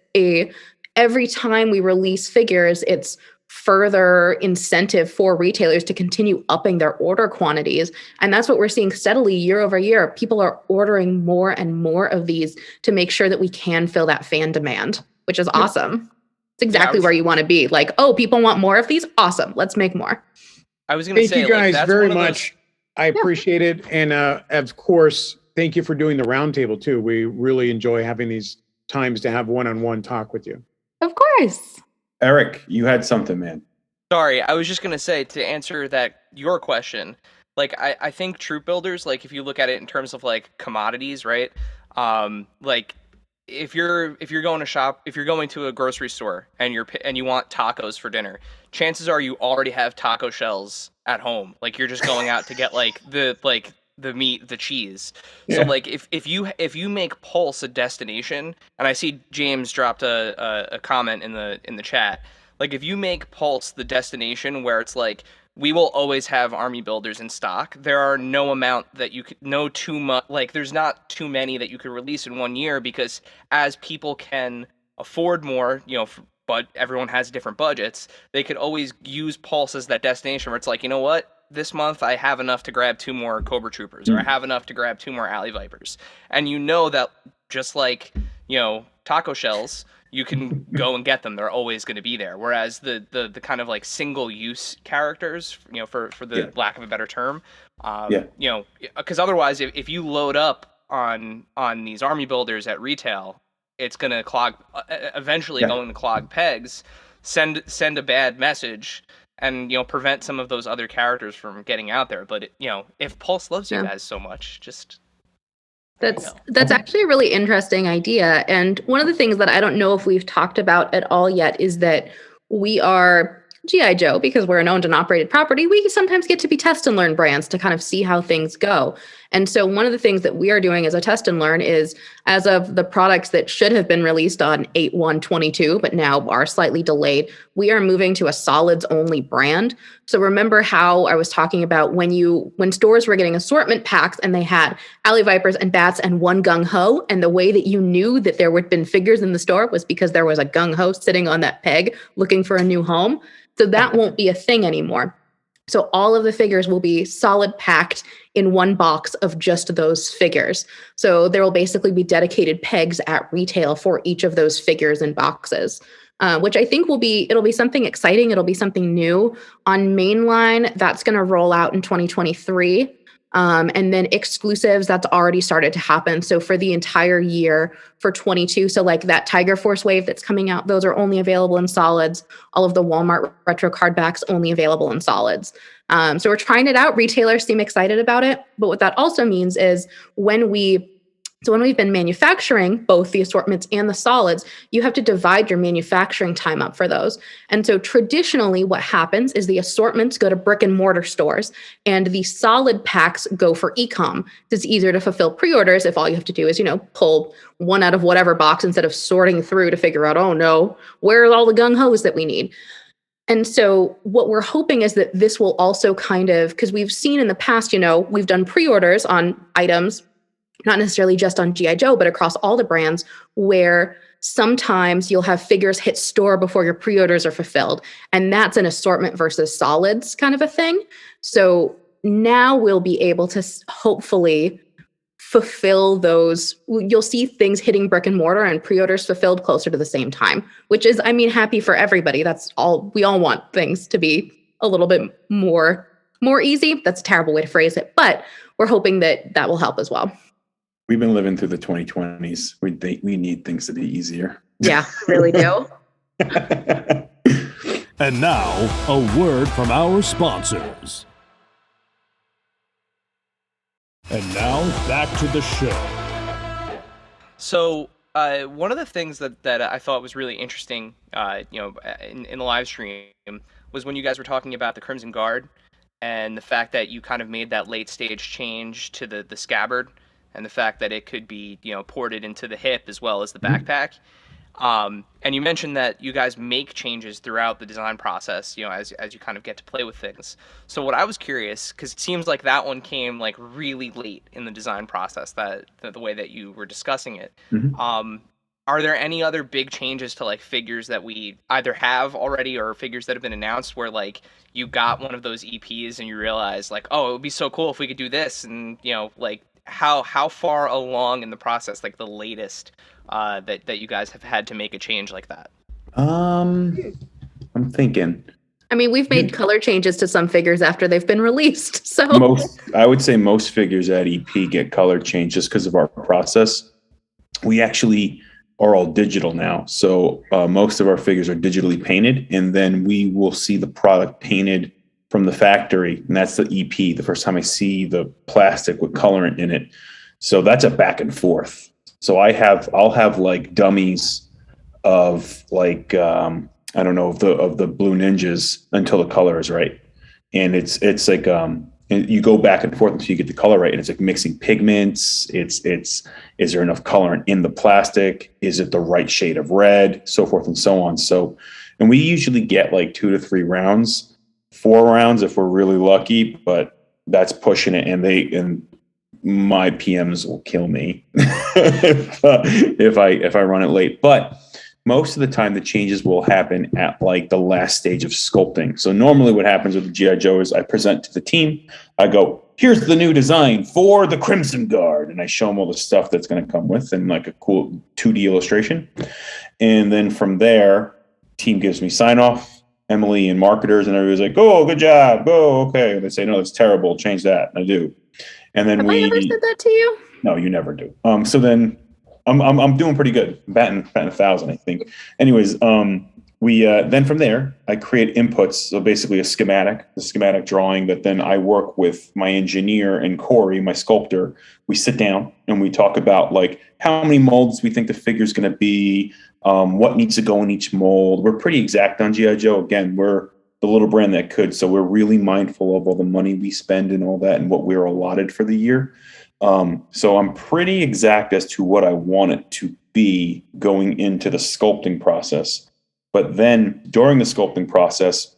every time we release figures, it's further incentive for retailers to continue upping their order quantities. And that's what we're seeing steadily year over year. People are ordering more and more of these to make sure that we can fill that fan demand, which is awesome. It's exactly where you want to be. Like, oh, people want more of these? Awesome. Let's make more. I was going to say, thank you guys very much. I appreciate it. And of course, thank you for doing the roundtable too. We really enjoy having these times to have one-on-one talk with you. Of course. Eric, you had something, man. Sorry, I was just going to say, to answer your question, like, I think troop builders, like, if you look at it in terms of, like, commodities, right? Like, if you're going to a grocery store and you want tacos for dinner, chances are you already have taco shells at home. Like, you're just going out to get, like, the meat, the cheese. Yeah. So like if you make Pulse a destination, and I see James dropped a comment in the chat, like if you make Pulse the destination where it's like we will always have army builders in stock, there are no amount that you could too much, like there's not too many that you could release in 1 year, because as people can afford more, but everyone has different budgets, they could always use Pulse as that destination where it's like, you know what? This month I have enough to grab 2 more Cobra Troopers, or I have enough to grab 2 more Alley Vipers. And that just like, taco shells, you can go and get them. They're always going to be there. Whereas the kind of like single use characters, for the lack of a better term, because otherwise if you load up on these army builders at retail, it's going to eventually going to clog pegs, send a bad message, and prevent some of those other characters from getting out there. But if Pulse loves you guys so much, just that's actually a really interesting idea. And one of the things that I don't know if we've talked about at all yet is that we are G.I. Joe, because we're an owned and operated property. We sometimes get to be test and learn brands to kind of see how things go. And so one of the things that we are doing as a test and learn is, as of the products that should have been released on 8/1/22, but now are slightly delayed, we are moving to a solids only brand. So remember how I was talking about when stores were getting assortment packs and they had Alley Vipers and Bats and one Gung Ho, and the way that you knew that there would been figures in the store was because there was a Gung Ho sitting on that peg looking for a new home. So that won't be a thing anymore. So all of the figures will be solid packed in one box of just those figures. So there will basically be dedicated pegs at retail for each of those figures and boxes, which I think it'll be something exciting. It'll be something new. On mainline, that's going to roll out in 2023. And then exclusives, that's already started to happen. So for the entire year for 22, so like that Tiger Force wave that's coming out, those are only available in solids. All of the Walmart retro card backs only available in solids. So we're trying it out. Retailers seem excited about it. But what that also means is when we've been manufacturing both the assortments and the solids, you have to divide your manufacturing time up for those. And so traditionally what happens is the assortments go to brick and mortar stores and the solid packs go for e-com. It's easier to fulfill pre-orders if all you have to do is, pull one out of whatever box instead of sorting through to figure out, oh no, where are all the gung-hos that we need? And so what we're hoping is that this will also because we've seen in the past, we've done pre-orders on items, not necessarily just on G.I. Joe, but across all the brands, where sometimes you'll have figures hit store before your pre-orders are fulfilled. And that's an assortment versus solids kind of a thing. So now we'll be able to hopefully fulfill those. You'll see things hitting brick and mortar and pre-orders fulfilled closer to the same time, which is, happy for everybody. That's all. We all want things to be a little bit more easy. That's a terrible way to phrase it, but we're hoping that will help as well. We've been living through the 2020s. We need things to be easier. Yeah, really do. And now, a word from our sponsors. And now, back to the show. So, one of the things that I thought was really interesting, in the live stream, was when you guys were talking about the Crimson Guard and the fact that you kind of made that late stage change to the scabbard, and the fact that it could be, ported into the hip as well as the backpack. And you mentioned that you guys make changes throughout the design process, as you kind of get to play with things. So what I was curious, because it seems like that one came like really late in the design process, that the way that you were discussing it. Are there any other big changes to like figures that we either have already or figures that have been announced where like you got one of those EPs and you realize like, oh, it would be so cool if we could do this, and like how far along in the process, like the latest that you guys have had to make a change like that? I'm thinking. I mean, we've made color changes to some figures after they've been released. So I would say most figures at EP get color change just because of our process. We actually are all digital now. So most of our figures are digitally painted, and then we will see the product painted from the factory. And that's the EP, the first time I see the plastic with colorant in it. So that's a back and forth. So I'll have like dummies of like, I don't know, of the Blue Ninjas until the color is right. And it's like, and you go back and forth until you get the color right. And it's like mixing pigments. Is there enough colorant in the plastic? Is it the right shade of red? So forth and so on. So, and we usually get like 2 to 3 rounds, 4 rounds if we're really lucky, but that's pushing it. And my PMs will kill me if I run it late. But most of the time, the changes will happen at like the last stage of sculpting. So normally what happens with the G.I. Joe is I present to the team. I go, here's the new design for the Crimson Guard. And I show them all the stuff that's going to come with and like a cool 2D illustration. And then from there, team gives me sign off. Emily and marketers and everybody's like, oh, good job. Oh, okay. And they say, no, it's terrible. Change that. And I do. And then Have I ever said that to you? No, you never do. So then I'm doing pretty good. Batting 1,000, I think. Anyways, we then from there I create inputs. So basically the schematic drawing that then I work with my engineer and Corey, my sculptor. We sit down and we talk about like how many molds we think the figure is going to be, what needs to go in each mold. We're pretty exact on G.I. Joe. Again, we're the little brand that could. So we're really mindful of all the money we spend and all that and what we're allotted for the year. So I'm pretty exact as to what I want it to be going into the sculpting process. But then during the sculpting process,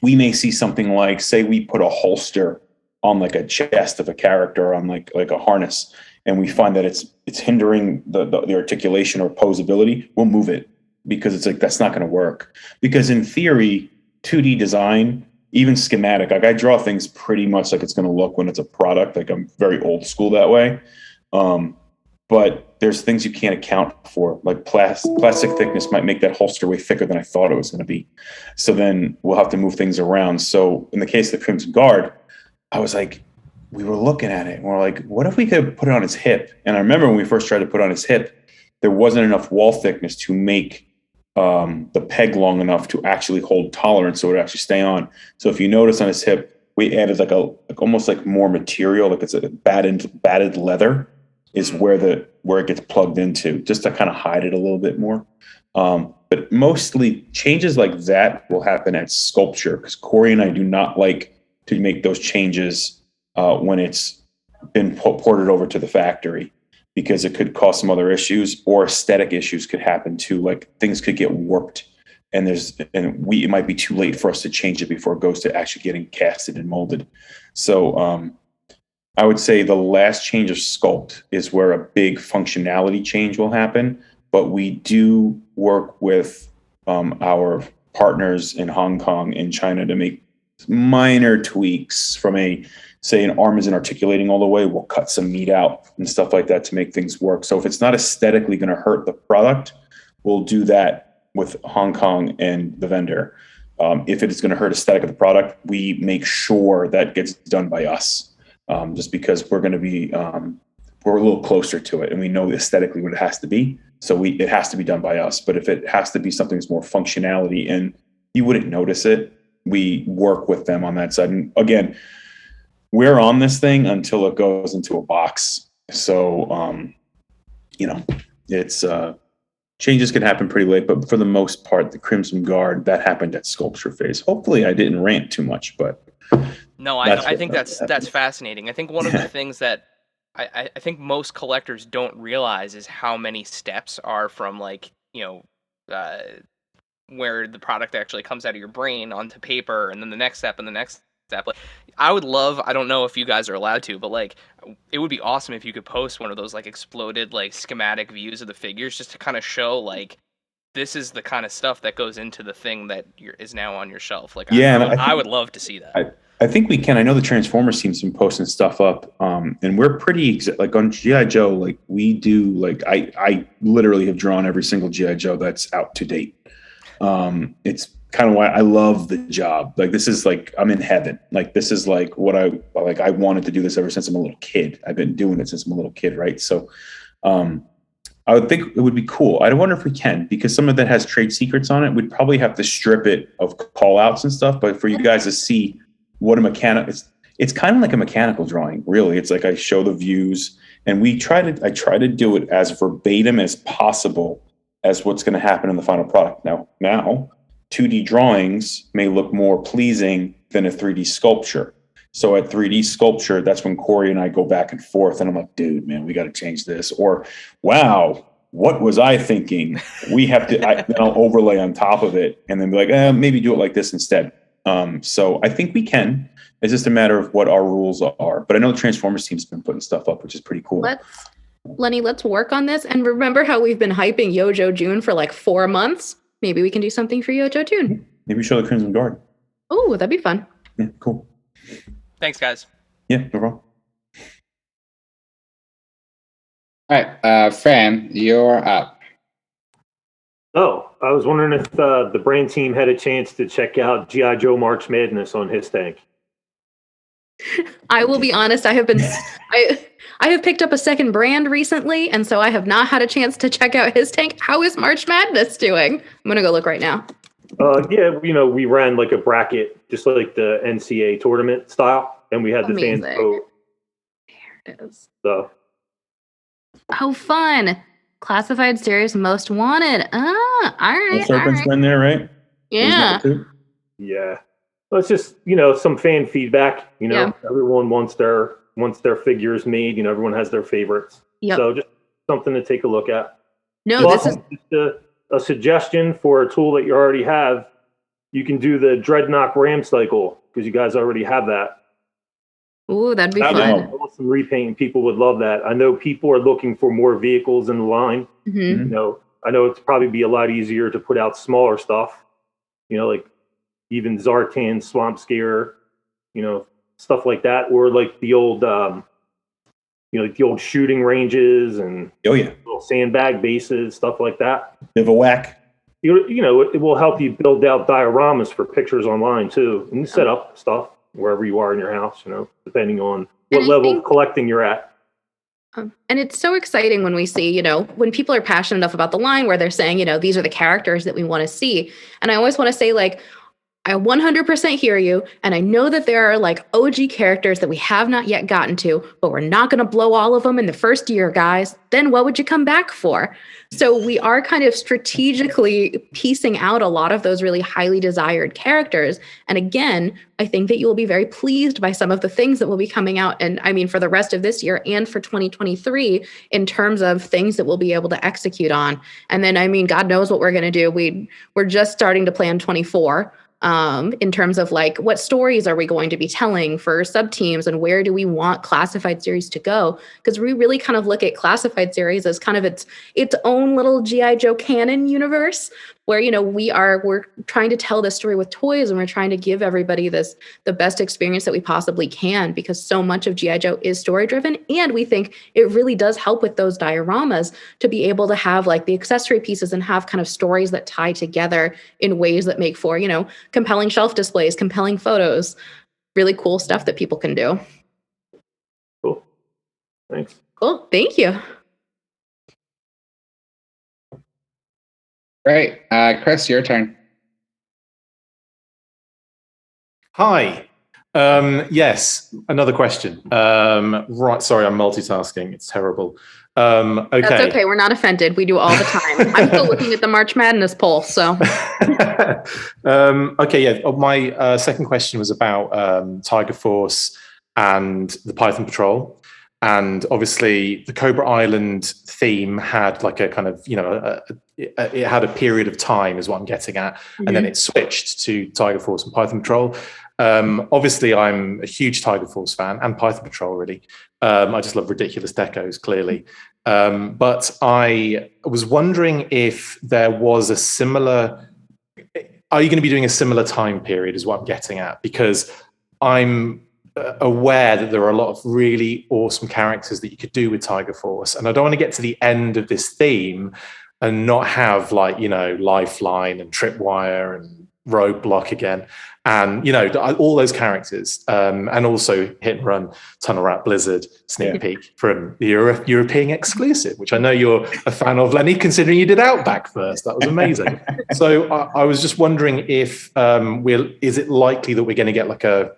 we may see something like, say we put a holster on like a chest of a character on like a harness, and we find that it's hindering the articulation or posability. We'll move it because it's like, that's not going to work. Because in theory, 2D design, even schematic, like I draw things pretty much like it's going to look when it's a product. Like I'm very old school that way. But there's things you can't account for, like plastic thickness might make that holster way thicker than I thought it was going to be. So then we'll have to move things around. So in the case of the Crimson Guard, I was like, we were looking at it and we're like, what if we could put it on his hip? And I remember when we first tried to put it on his hip, there wasn't enough wall thickness to make the peg long enough to actually hold tolerance so it would actually stay on. So if you notice on his hip, we added like almost like more material, like it's a batted leather is where it gets plugged into, just to kind of hide it a little bit more. But mostly changes like that will happen at sculpture, because Corey and I do not like to make those changes when it's been ported over to the factory, because it could cause some other issues, or aesthetic issues could happen too. Like things could get warped, and it might be too late for us to change it before it goes to actually getting casted and molded. So I would say the last change of sculpt is where a big functionality change will happen. But we do work with our partners in Hong Kong and China to make minor tweaks from say an arm isn't articulating all the way, we'll cut some meat out and stuff like that to make things work. So if it's not aesthetically going to hurt the product, we'll do that with Hong Kong and the vendor. If it is going to hurt aesthetic of the product, we make sure that gets done by us, just because we're going to be, we're a little closer to it and we know aesthetically what it has to be. So it has to be done by us. But if it has to be something that's more functionality and you wouldn't notice it, we work with them on that side. And again, we're on this thing until it goes into a box. So, it's changes can happen pretty late, but for the most part, the Crimson Guard, that happened at sculpture phase. Hopefully I didn't rant too much, but No, I think that's fascinating. I think one of the things that I think most collectors don't realize is how many steps are from like, where the product actually comes out of your brain onto paper, and then the next step and the next step. Like, I don't know if you guys are allowed to, but like, it would be awesome if you could post one of those like exploded like schematic views of the figures, just to kind of show like, this is the kind of stuff that goes into the thing that is now on your shelf. Like, I would love to see that. I think we can. I know the Transformers team's been posting stuff up, and we're pretty like on GI Joe. Like we do. Like I literally have drawn every single GI Joe that's out to date. It's kind of why I love the job. Like this is like I'm in heaven. Like this is like what I wanted to do this ever since I'm a little kid. I've been doing it since I'm a little kid, right? So, I would think it would be cool. I wonder if we can, because some of that has trade secrets on it. We'd probably have to strip it of call outs and stuff. But for you guys to see what it's kind of like a mechanical drawing, really. It's like I show the views, and I try to do it as verbatim as possible as what's going to happen in the final product. Now 2D drawings may look more pleasing than a 3D sculpture. So at 3D sculpture, that's when Corey and I go back and forth, and I'm like, dude, man, we got to change this. Or, wow, what was I thinking? We have to, then I'll overlay on top of it and then be like, maybe do it like this instead. So I think we can. It's just a matter of what our rules are. But I know the Transformers team's been putting stuff up, which is pretty cool. Lenny, let's work on this. And remember how we've been hyping Yojo June for like 4 months? Maybe we can do something for Yojo June. Maybe show the Crimson Guard. Oh, that'd be fun. Yeah, cool. Thanks, guys. Yeah, no problem. All right, Fran, you're up. Oh, I was wondering if the brand team had a chance to check out G.I. Joe March Madness on his tank. I will be honest, I have picked up a second brand recently, and so I have not had a chance to check out his tank. How is March Madness doing? I'm gonna go look right now. Yeah, we ran like a bracket, just like the NCAA tournament style, and we had the fans vote. There it is. So. Oh, fun! Classified series most wanted. All right. Serpent's been there, right? Yeah. Yeah. Well, it's just some fan feedback. Everyone wants their figures made. Everyone has their favorites. Yep. So just something to take a look at. No, plus, this is just a suggestion for a tool that you already have. You can do the Dreadnought Ram cycle because you guys already have that. Ooh, that'd be fun. Some repaint. People would love that. I know people are looking for more vehicles in the line. Mm-hmm. I know it's probably be a lot easier to put out smaller stuff. Like even Zartan, Swamp Scare, stuff like that, or like the old, like the old shooting ranges and little sandbag bases, stuff like that. Bivouac. It will help you build out dioramas for pictures online too, and set up stuff wherever you are in your house. Depending on what level of collecting you're at. And it's so exciting when we see, when people are passionate enough about the line where they're saying, these are the characters that we want to see. And I always want to say, like, I 100% hear you. And I know that there are like OG characters that we have not yet gotten to, but we're not going to blow all of them in the first year, guys. Then what would you come back for? So we are kind of strategically piecing out a lot of those really highly desired characters. And again, I think that you will be very pleased by some of the things that will be coming out. And I mean, for the rest of this year and for 2023, in terms of things that we'll be able to execute on. And then, I mean, God knows what we're going to do. We're just starting to plan 24. In terms of like what stories are we going to be telling for sub teams and where do we want classified series to go? Because we really kind of look at classified series as kind of its own little G.I. Joe canon universe where, we're trying to tell this story with toys and we're trying to give everybody the best experience that we possibly can because so much of G.I. Joe is story driven. And we think it really does help with those dioramas to be able to have like the accessory pieces and have kind of stories that tie together in ways that make for, compelling shelf displays, compelling photos, really cool stuff that people can do. Cool. Thanks. Cool. Thank you. Great. Chris, your turn. Hi. Yes, another question. Right, sorry, I'm multitasking. It's terrible. Okay. That's okay. We're not offended. We do all the time. I'm still looking at the March Madness poll. So. Okay, yeah. My second question was about Tiger Force and the Python Patrol. And obviously, the Cobra Island theme had like a kind of, it had a period of time, is what I'm getting at. Mm-hmm. And then it switched to Tiger Force and Python Patrol. Obviously, I'm a huge Tiger Force fan and Python Patrol, really. I just love ridiculous decos, clearly. But I was wondering if there was a similar... Are you going to be doing a similar time period is what I'm getting at? Because I'm aware that there are a lot of really awesome characters that you could do with Tiger Force. And I don't want to get to the end of this theme and not have Lifeline and Tripwire and Roadblock again. And, all those characters, and also Hit and Run, Tunnel Rat, Blizzard, Sneak Peek from the European exclusive, which I know you're a fan of, Lenny, considering you did Outback first. That was amazing. So I was just wondering if is it likely that we're going to get like a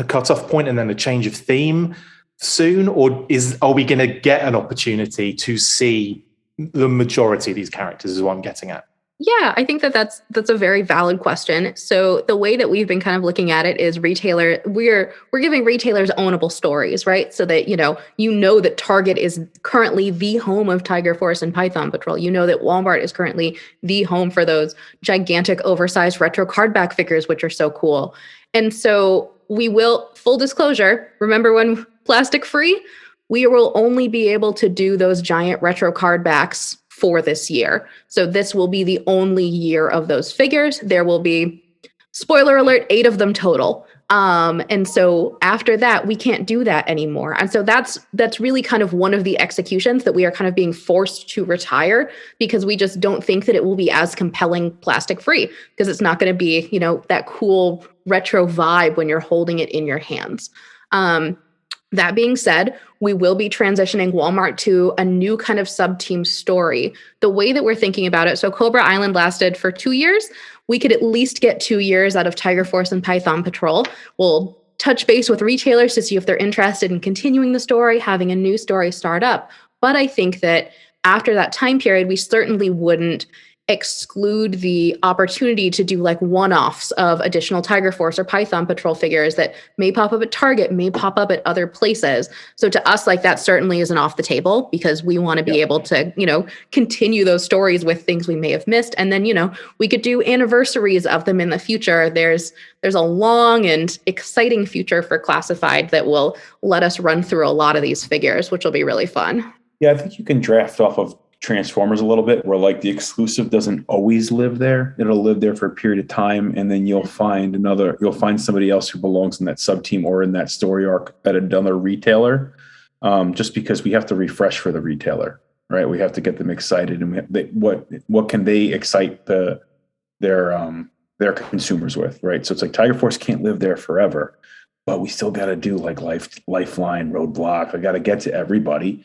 cutoff point and then a change of theme soon? Or are we going to get an opportunity to see the majority of these characters is what I'm getting at? Yeah, I think that's a very valid question. So the way that we've been kind of looking at it is we're giving retailers ownable stories, right? So that that Target is currently the home of Tiger Force and Python Patrol. You know that Walmart is currently the home for those gigantic oversized retro card back figures, which are so cool. And so we will, full disclosure, remember when plastic free? We will only be able to do those giant retro card backs for this year. So this will be the only year of those figures. There will be, spoiler alert, 8 of them total. And so after that, we can't do that anymore. And so that's really kind of one of the executions that we are kind of being forced to retire, because we just don't think that it will be as compelling plastic free, because it's not going to be, that cool retro vibe when you're holding it in your hands. That being said, we will be transitioning Walmart to a new kind of sub-team story. The way that we're thinking about it, so Cobra Island lasted for 2 years. We could at least get 2 years out of Tiger Force and Python Patrol. We'll touch base with retailers to see if they're interested in continuing the story, having a new story start up. But I think that after that time period, we certainly wouldn't exclude the opportunity to do like one-offs of additional Tiger Force or Python Patrol figures that may pop up at Target, may pop up at other places. So to us, like, that certainly isn't off the table, because we want to be able to, continue those stories with things we may have missed. And then, we could do anniversaries of them in the future. There's a long and exciting future for Classified that will let us run through a lot of these figures, which will be really fun. Yeah, I think you can draft off of Transformers a little bit, where like the exclusive doesn't always live there. It'll live there for a period of time, and then you'll find somebody else who belongs in that sub team or in that story arc at another retailer. Just because we have to refresh for the retailer, right? We have to get them excited, and what can they excite their consumers with, right? So it's like Tiger Force can't live there forever, but we still got to do like Lifeline, Roadblock. I got to get to everybody.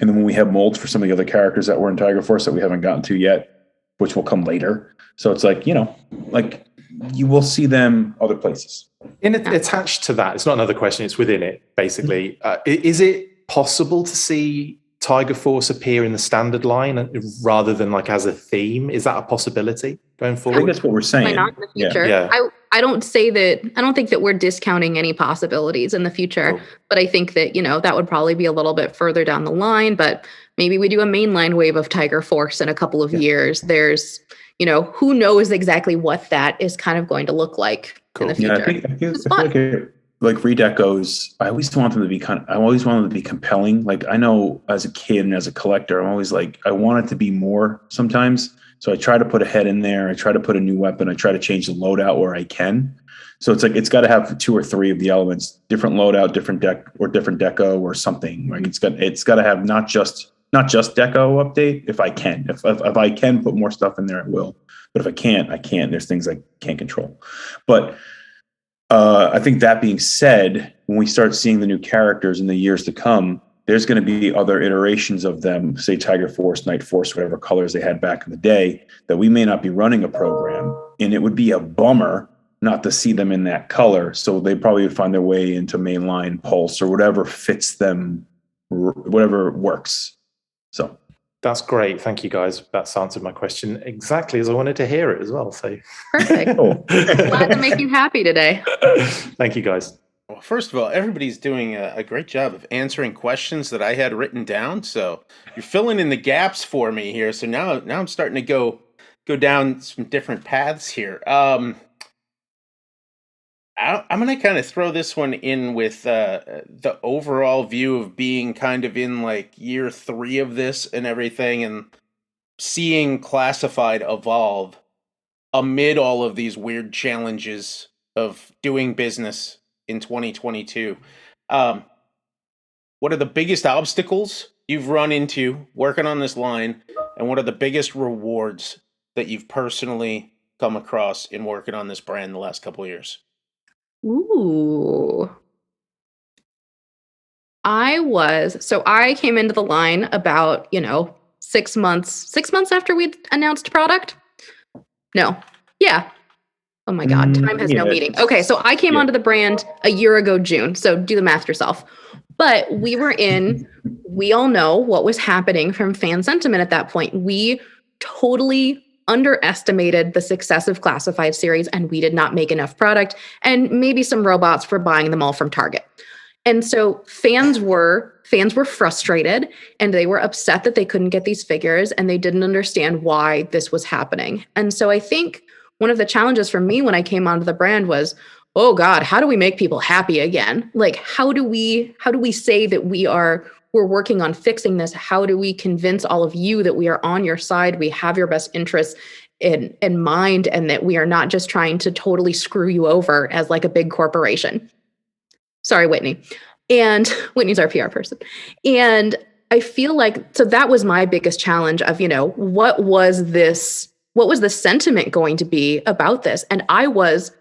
And then when we have molds for some of the other characters that were in Tiger Force that we haven't gotten to yet, which will come later. So it's like, you will see them other places. And attached to that, it's not another question, it's within it, basically. Is it possible to see Tiger Force appear in the standard line rather than like as a theme? Is that a possibility going forward? I think that's what we're saying. Why not in the future? Yeah. I don't think that we're discounting any possibilities in the future, but I think that, that would probably be a little bit further down the line, but maybe we do a mainline wave of Tiger Force in a couple of years. There's, who knows exactly what that is kind of going to look like in the future. I think it's fun. Like redecos, I always want them to be compelling. Like, I know as a kid and as a collector, I'm always like, I want it to be more sometimes. So I try to put a head in there. I try to put a new weapon. I try to change the loadout where I can. So it's like, it's got to have 2 or 3 of the elements, different loadout, different deck, or different deco or something. Like it's got to have not just deco update. If I can, if I can put more stuff in there, I will. But if I can't, I can't. There's things I can't control. But I think that being said, when we start seeing the new characters in the years to come, there's going to be other iterations of them, say Tiger Force, Night Force, whatever colors they had back in the day, that we may not be running a program. And it would be a bummer not to see them in that color. So they probably would find their way into mainline Pulse or whatever fits them, whatever works. So that's great. Thank you, guys. That's answered my question exactly as I wanted to hear it as well. So perfect. Glad to make you happy today. Thank you, guys. Well, first of all, everybody's doing a great job of answering questions that I had written down. So you're filling in the gaps for me here. So now I'm starting to go down some different paths here. I'm going to kind of throw this one in with the overall view of being kind of in like year 3 of this and everything, and seeing Classified evolve amid all of these weird challenges of doing business in 2022. What are the biggest obstacles you've run into working on this line, and what are the biggest rewards that you've personally come across in working on this brand the last couple of years? Ooh. I came into the line about, 6 months after we'd announced product. No. Yeah. Oh my God, time has no meaning. Okay, so I came onto the brand a year ago, June. So do the math yourself. But we all know what was happening from fan sentiment at that point. We totally underestimated the success of Classified series, and we did not make enough product, and maybe some robots were buying them all from Target. And so fans were frustrated, and they were upset that they couldn't get these figures, and they didn't understand why this was happening. And so I think one of the challenges for me when I came onto the brand was, oh God, how do we make people happy again? Like, how do we say that we're working on fixing this? How do we convince all of you that we are on your side, we have your best interests in mind, and that we are not just trying to totally screw you over as like a big corporation? Sorry, Whitney. And Whitney's our PR person. And I feel like, so that was my biggest challenge of, what was the sentiment going to be about this? And I was,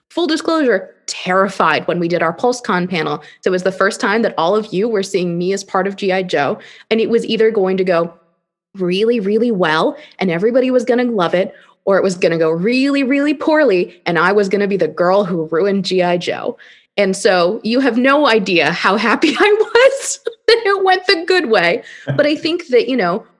full disclosure, terrified when we did our PulseCon panel. So it was the first time that all of you were seeing me as part of G.I. Joe. And it was either going to go really, really well and everybody was going to love it, or it was going to go really, really poorly and I was going to be the girl who ruined G.I. Joe. And so you have no idea how happy I was that it went the good way. But I think that,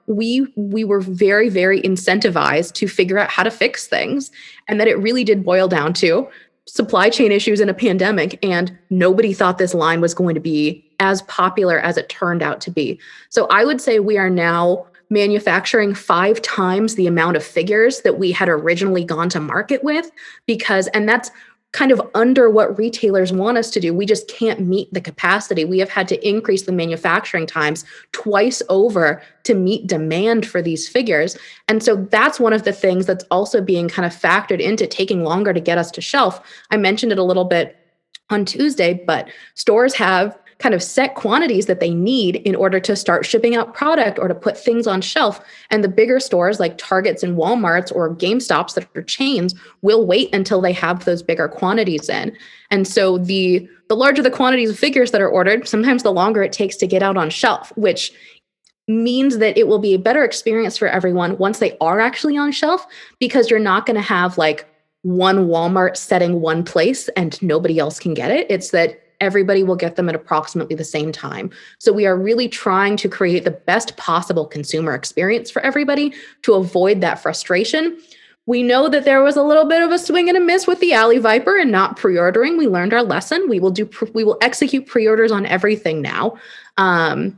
we were very, very incentivized to figure out how to fix things, and that it really did boil down to supply chain issues in a pandemic, and nobody thought this line was going to be as popular as it turned out to be. So I would say we are now manufacturing 5 times the amount of figures that we had originally gone to market with, and that's kind of under what retailers want us to do. We just can't meet the capacity. We have had to increase the manufacturing times twice over to meet demand for these figures. And so that's one of the things that's also being kind of factored into taking longer to get us to shelf. I mentioned it a little bit on Tuesday, but stores have kind of set quantities that they need in order to start shipping out product or to put things on shelf. And the bigger stores like Targets and Walmarts or GameStops that are chains will wait until they have those bigger quantities in. And so the larger the quantities of figures that are ordered, sometimes the longer it takes to get out on shelf, which means that it will be a better experience for everyone once they are actually on shelf, because you're not going to have like one Walmart setting one place and nobody else can get it. It's that everybody will get them at approximately the same time. So we are really trying to create the best possible consumer experience for everybody to avoid that frustration. We know that there was a little bit of a swing and a miss with the Alley Viper and not pre-ordering. We learned our lesson. We will execute pre-orders on everything now, and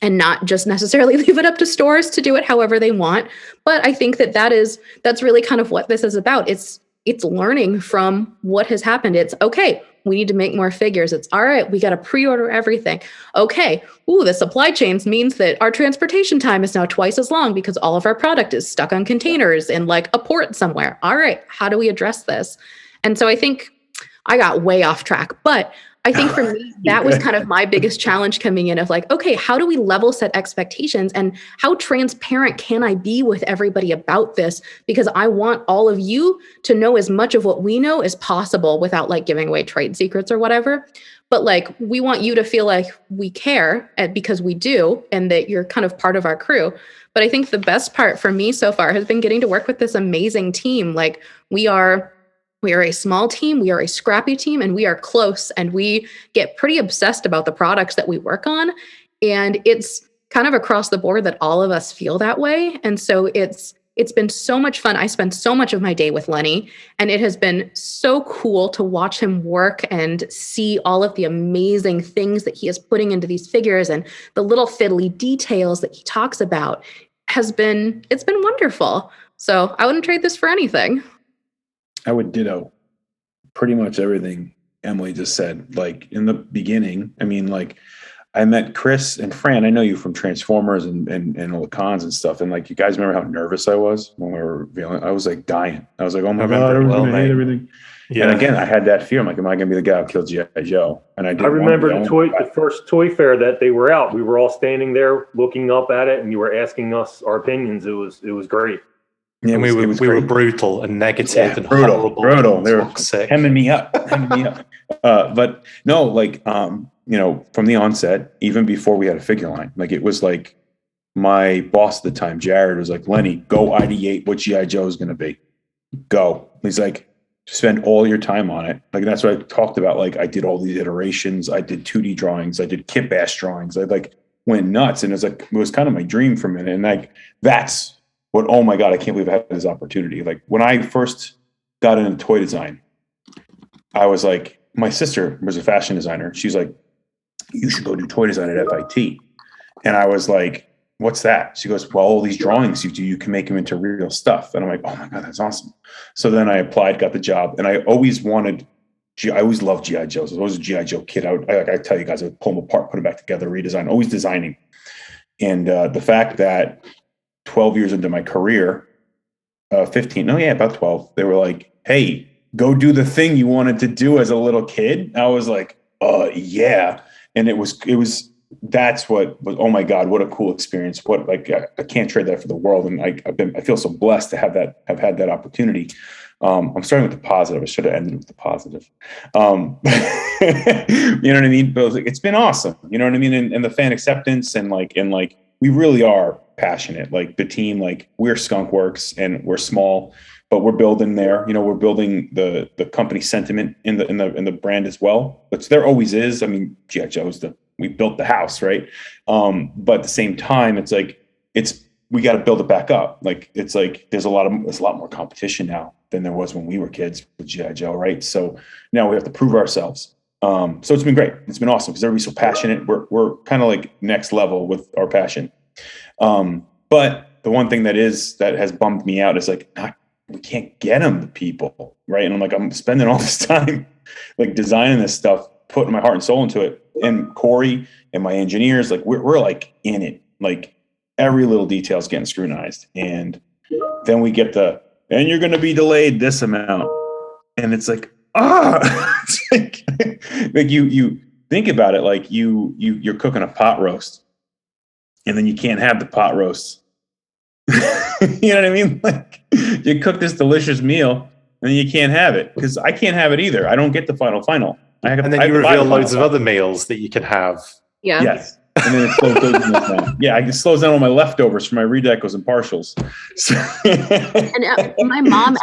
not just necessarily leave it up to stores to do it however they want. But I think that's really kind of what this is about. It's learning from what has happened. It's okay, we need to make more figures. It's all right, we got to pre-order everything. Okay, the supply chains means that our transportation time is now twice as long because all of our product is stuck on containers in like a port somewhere. All right, how do we address this? And so I think I got way off track, but I think for me, that was kind of my biggest challenge coming in of like, okay, how do we level set expectations and how transparent can I be with everybody about this? Because I want all of you to know as much of what we know as possible without like giving away trade secrets or whatever. But like, we want you to feel like we care because we do, and that you're kind of part of our crew. But I think the best part for me so far has been getting to work with this amazing team. Like, we are We are a small team, we are a scrappy team, and we are close, and we get pretty obsessed about the products that we work on. And it's kind of across the board that all of us feel that way. And so it's been so much fun. I spend so much of my day with Lenny, and it has been so cool to watch him work and see all of the amazing things that he is putting into these figures and the little fiddly details that he talks about. It's been wonderful. So I wouldn't trade this for anything. I would ditto pretty much everything Emily just said. Like in the beginning, I mean, like I met Chris and Fran. I know you from Transformers and all the cons and stuff. And like, you guys remember how nervous I was when we were revealing? I was like dying. I was like, oh my God, I'm going to hate everything. Yeah. And again, I had that fear. I'm like, am I going to be the guy who killed G.I. Joe? And I remember the first toy fair that they were out. We were all standing there looking up at it, and you were asking us our opinions. It was great. Yeah, and we were brutal and negative and brutal. They were hemming me up. But no, like, you know, from the onset, even before we had a figure line, like it was like my boss at the time, Jared, was like, Lenny, go ideate what G.I. Joe is going to be. Go. He's like, spend all your time on it. Like, that's what I talked about. Like, I did all these iterations. I did 2D drawings. I did kit bash drawings. I like went nuts. And it was kind of my dream for a minute. And like, that's what, oh my God, I can't believe I had this opportunity. Like when I first got into toy design, I was like, my sister was a fashion designer. She's like, you should go do toy design at FIT. And I was like, what's that? She goes, well, all these drawings you do, you can make them into real stuff. And I'm like, oh my God, that's awesome. So then I applied, got the job. And I always loved G.I. Joes. I was always a G.I. Joe kid. I tell you guys, I would pull them apart, put them back together, redesign, always designing. And the fact that 12 years into my career, about 12, they were like, hey, go do the thing you wanted to do as a little kid. I was like, yeah. And that's what was, oh my God, what a cool experience. What, like, I can't trade that for the world. And I feel so blessed to have had that opportunity. I'm starting with the positive. I should have ended with the positive. You know what I mean? But it's been awesome. You know what I mean? And the fan acceptance and we really are passionate. Like the team, like we're Skunkworks and we're small, but we're building there. You know, we're building the company sentiment in the brand as well. But there always is. I mean, G.I. Joe's we built the house, right? But at the same time, it's like we got to build it back up. Like it's like there's a lot more competition now than there was when we were kids with G.I. Joe, right? So now we have to prove ourselves. So it's been great. It's been awesome because everybody's so passionate. We're kind of like next level with our passion. But the one thing that has bummed me out is like, we can't get them to people, right? And I'm like, I'm spending all this time like designing this stuff, putting my heart and soul into it. And Corey and my engineers, like we're like in it, like every little detail is getting scrutinized. And then we get and you're going to be delayed this amount. And it's like, it's like you think about it, like you're cooking a pot roast and then you can't have the pot roast. You know what I mean? Like you cook this delicious meal and you can't have it because I can't have it either. I don't get the final. And then you reveal loads of other meals that you can have. Yeah. Yes. And then it slows down. Yeah, it slows down all my leftovers for my redecos and partials. So and my mom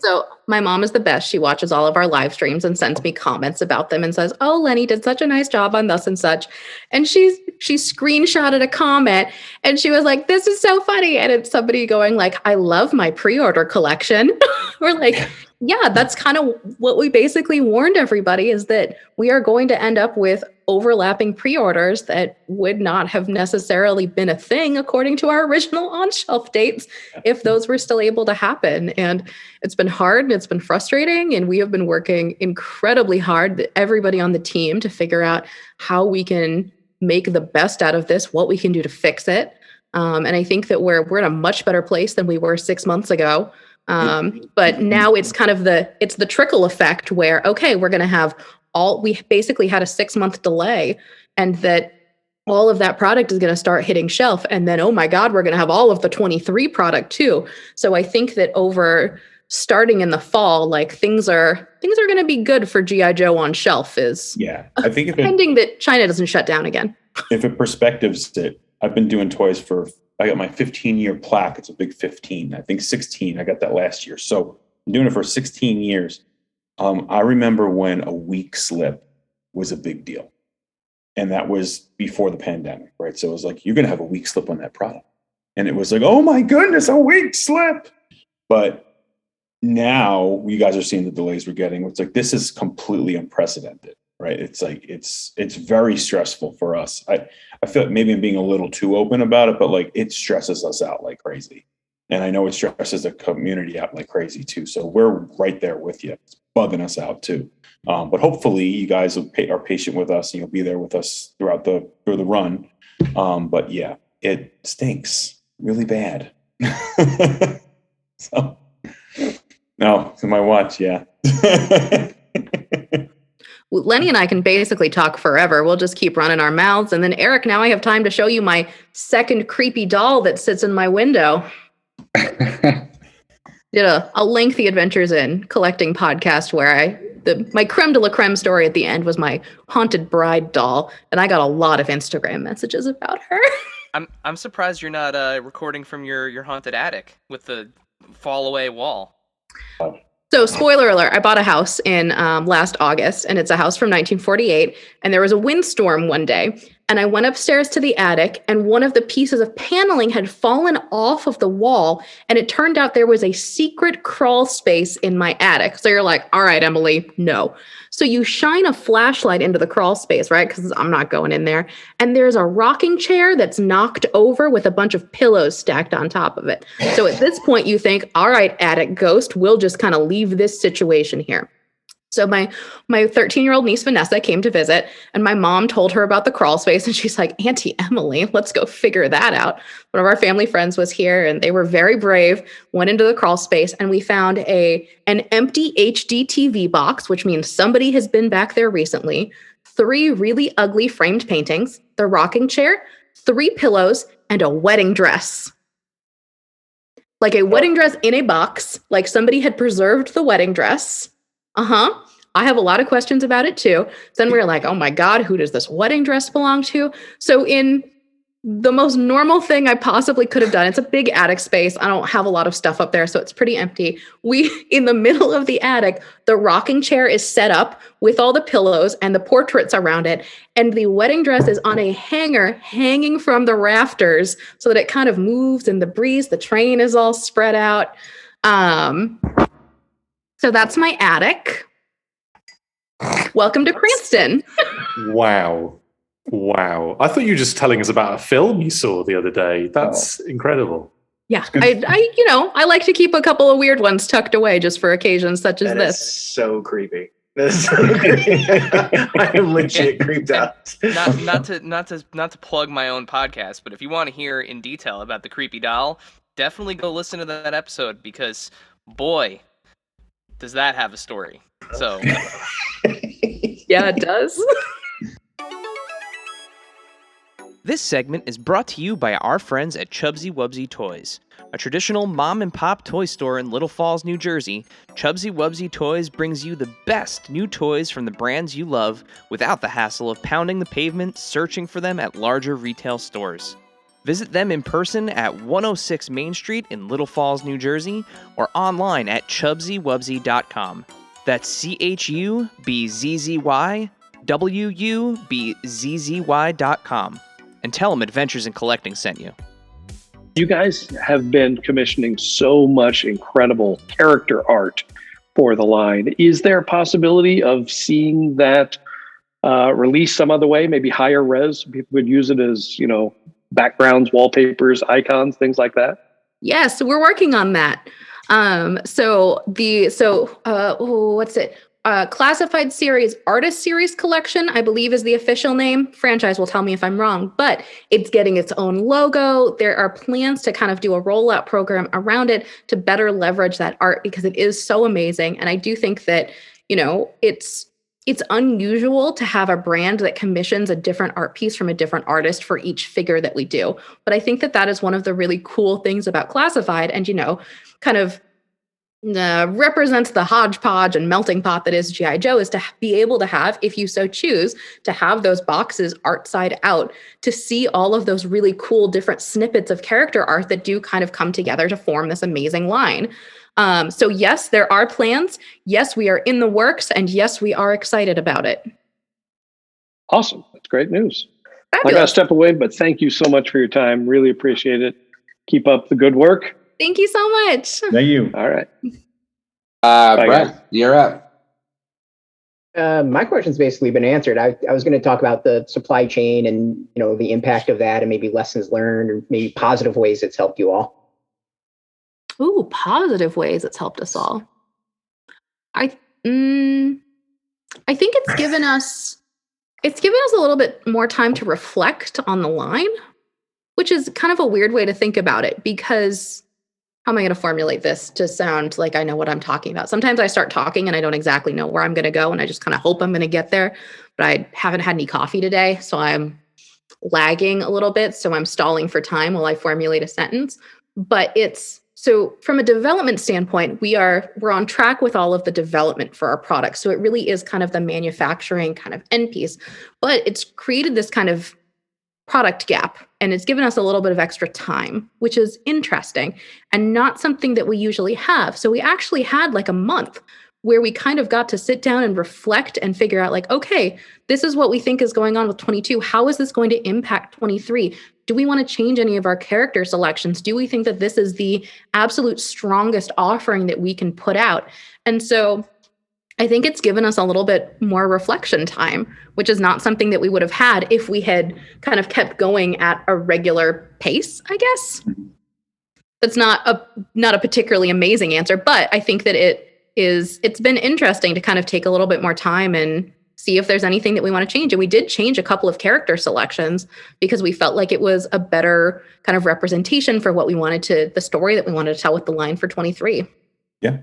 so my mom is the best. She watches all of our live streams and sends me comments about them and says, "Oh, Lenny did such a nice job on thus and such." And she screenshotted a comment and she was like, "This is so funny." And it's somebody going like, "I love my pre-order collection." We're like, yeah, that's kind of what we basically warned everybody is that we are going to end up with overlapping pre-orders that would not have necessarily been a thing according to our original on-shelf dates if those were still able to happen. And it's been hard and it's been frustrating. And we have been working incredibly hard, everybody on the team, to figure out how we can make the best out of this, what we can do to fix it. And I think that we're in a much better place than we were 6 months ago. But now it's kind of it's the trickle effect where, okay, we're going to have we basically had a 6-month delay and that all of that product is going to start hitting shelf. And then, oh my God, we're going to have all of the 23 product too. So I think that starting in the fall, like things are going to be good for G.I. Joe on shelf I think pending that China doesn't shut down again. If it perspectives it, I've been doing toys I got my 15-year plaque. It's a big 15. I think 16. I got that last year. So I'm doing it for 16 years. I remember when a weak slip was a big deal. And that was before the pandemic, right? So it was like, you're going to have a weak slip on that product. And it was like, oh my goodness, a weak slip. But now you guys are seeing the delays we're getting. It's like, this is completely unprecedented, right? It's like, it's very stressful for us. I feel like maybe I'm being a little too open about it, but like it stresses us out like crazy. And I know it stresses the community out like crazy too. So we're right there with you. It's bugging us out too. But hopefully you guys are patient with us and you'll be there with us through the run. But yeah, it stinks really bad. So no, my watch, yeah. Lenny and I can basically talk forever. We'll just keep running our mouths. And then Eric, now I have time to show you my second creepy doll that sits in my window. Did a lengthy Adventures in Collecting podcast where my creme de la creme story at the end was my haunted bride doll, and I got a lot of Instagram messages about her. I'm surprised you're not recording from your haunted attic with the fall away wall. So, spoiler alert, I bought a house in last August, and it's a house from 1948, and there was a windstorm one day, and I went upstairs to the attic, and one of the pieces of paneling had fallen off of the wall, and it turned out there was a secret crawl space in my attic. So you're like, all right, Emily, no. So you shine a flashlight into the crawl space, right? Because I'm not going in there. And there's a rocking chair that's knocked over with a bunch of pillows stacked on top of it. So at this point, you think, all right, attic ghost, we'll just kind of leave this situation here. So my 13-year-old niece, Vanessa, came to visit, and my mom told her about the crawl space, and she's like, Auntie Emily, let's go figure that out. One of our family friends was here, and they were very brave, went into the crawl space, and we found an empty HD TV box, which means somebody has been back there recently, 3 really ugly framed paintings, the rocking chair, 3 pillows, and a wedding dress. Like a wedding dress in a box, like somebody had preserved the wedding dress. I have a lot of questions about it too. Then we were like, oh my God, who does this wedding dress belong to? So in the most normal thing I possibly could have done, it's a big attic space. I don't have a lot of stuff up there, so it's pretty empty. In the middle of the attic, the rocking chair is set up with all the pillows and the portraits around it. And the wedding dress is on a hanger hanging from the rafters so that it kind of moves in the breeze. The train is all spread out. So that's my attic. Welcome to Cranston. Wow. I thought you were just telling us about a film you saw the other day. That's incredible. Yeah, I like to keep a couple of weird ones tucked away just for occasions such as this. Is so creepy. I am legit creeped out. Not to plug my own podcast, but if you want to hear in detail about the creepy doll, definitely go listen to that episode because, boy, does that have a story. So, yeah, it does. This segment is brought to you by our friends at Chubsy Wubsy Toys. A traditional mom-and-pop toy store in Little Falls, New Jersey, Chubsy Wubsy Toys brings you the best new toys from the brands you love without the hassle of pounding the pavement searching for them at larger retail stores. Visit them in person at 106 Main Street in Little Falls, New Jersey, or online at ChubsyWubsy.com. That's ChubsyWubsy.com. And tell them Adventures in Collecting sent you. You guys have been commissioning so much incredible character art for the line. Is there a possibility of seeing that released some other way, maybe higher res? People would use it as, backgrounds, wallpapers, icons, things like that? Yes, we're working on that. What's it? Classified Series Artist Series Collection, I believe is the official name. Franchise will tell me if I'm wrong, but it's getting its own logo. There are plans to kind of do a rollout program around it to better leverage that art because it is so amazing. And I do think that, it's unusual to have a brand that commissions a different art piece from a different artist for each figure that we do. But I think that is one of the really cool things about Classified and, kind of represents the hodgepodge and melting pot that is G.I. Joe is to be able to have, if you so choose, to have those boxes art side out, to see all of those really cool different snippets of character art that do kind of come together to form this amazing line. So yes, there are plans. Yes, we are in the works. And yes, we are excited about it. Awesome. That's great news. Fabulous. I got to step away, but thank you so much for your time. Really appreciate it. Keep up the good work. Thank you so much. Thank you. All right. Brett, you're up. My question's basically been answered. I was going to talk about the supply chain and the impact of that and maybe lessons learned or maybe positive ways it's helped you all. Ooh, positive ways it's helped us all. I think it's given us a little bit more time to reflect on the line, which is kind of a weird way to think about it, because how am I going to formulate this to sound like I know what I'm talking about? Sometimes I start talking and I don't exactly know where I'm going to go, and I just kind of hope I'm going to get there, but I haven't had any coffee today, so I'm lagging a little bit, so I'm stalling for time while I formulate a sentence. But so from a development standpoint, we're on track with all of the development for our products. So it really is kind of the manufacturing kind of end piece, but it's created this kind of product gap, and it's given us a little bit of extra time, which is interesting and not something that we usually have. So we actually had like a month where we kind of got to sit down and reflect and figure out like, okay, this is what we think is going on with 22. How is this going to impact 23? Do we want to change any of our character selections? Do we think that this is the absolute strongest offering that we can put out? And so I think it's given us a little bit more reflection time, which is not something that we would have had if we had kind of kept going at a regular pace, I guess. That's not a particularly amazing answer, but I think that it's been interesting to kind of take a little bit more time and see if there's anything that we want to change. And we did change a couple of character selections because we felt like it was a better kind of representation for what we wanted the story that we wanted to tell with the line for 23. Yeah,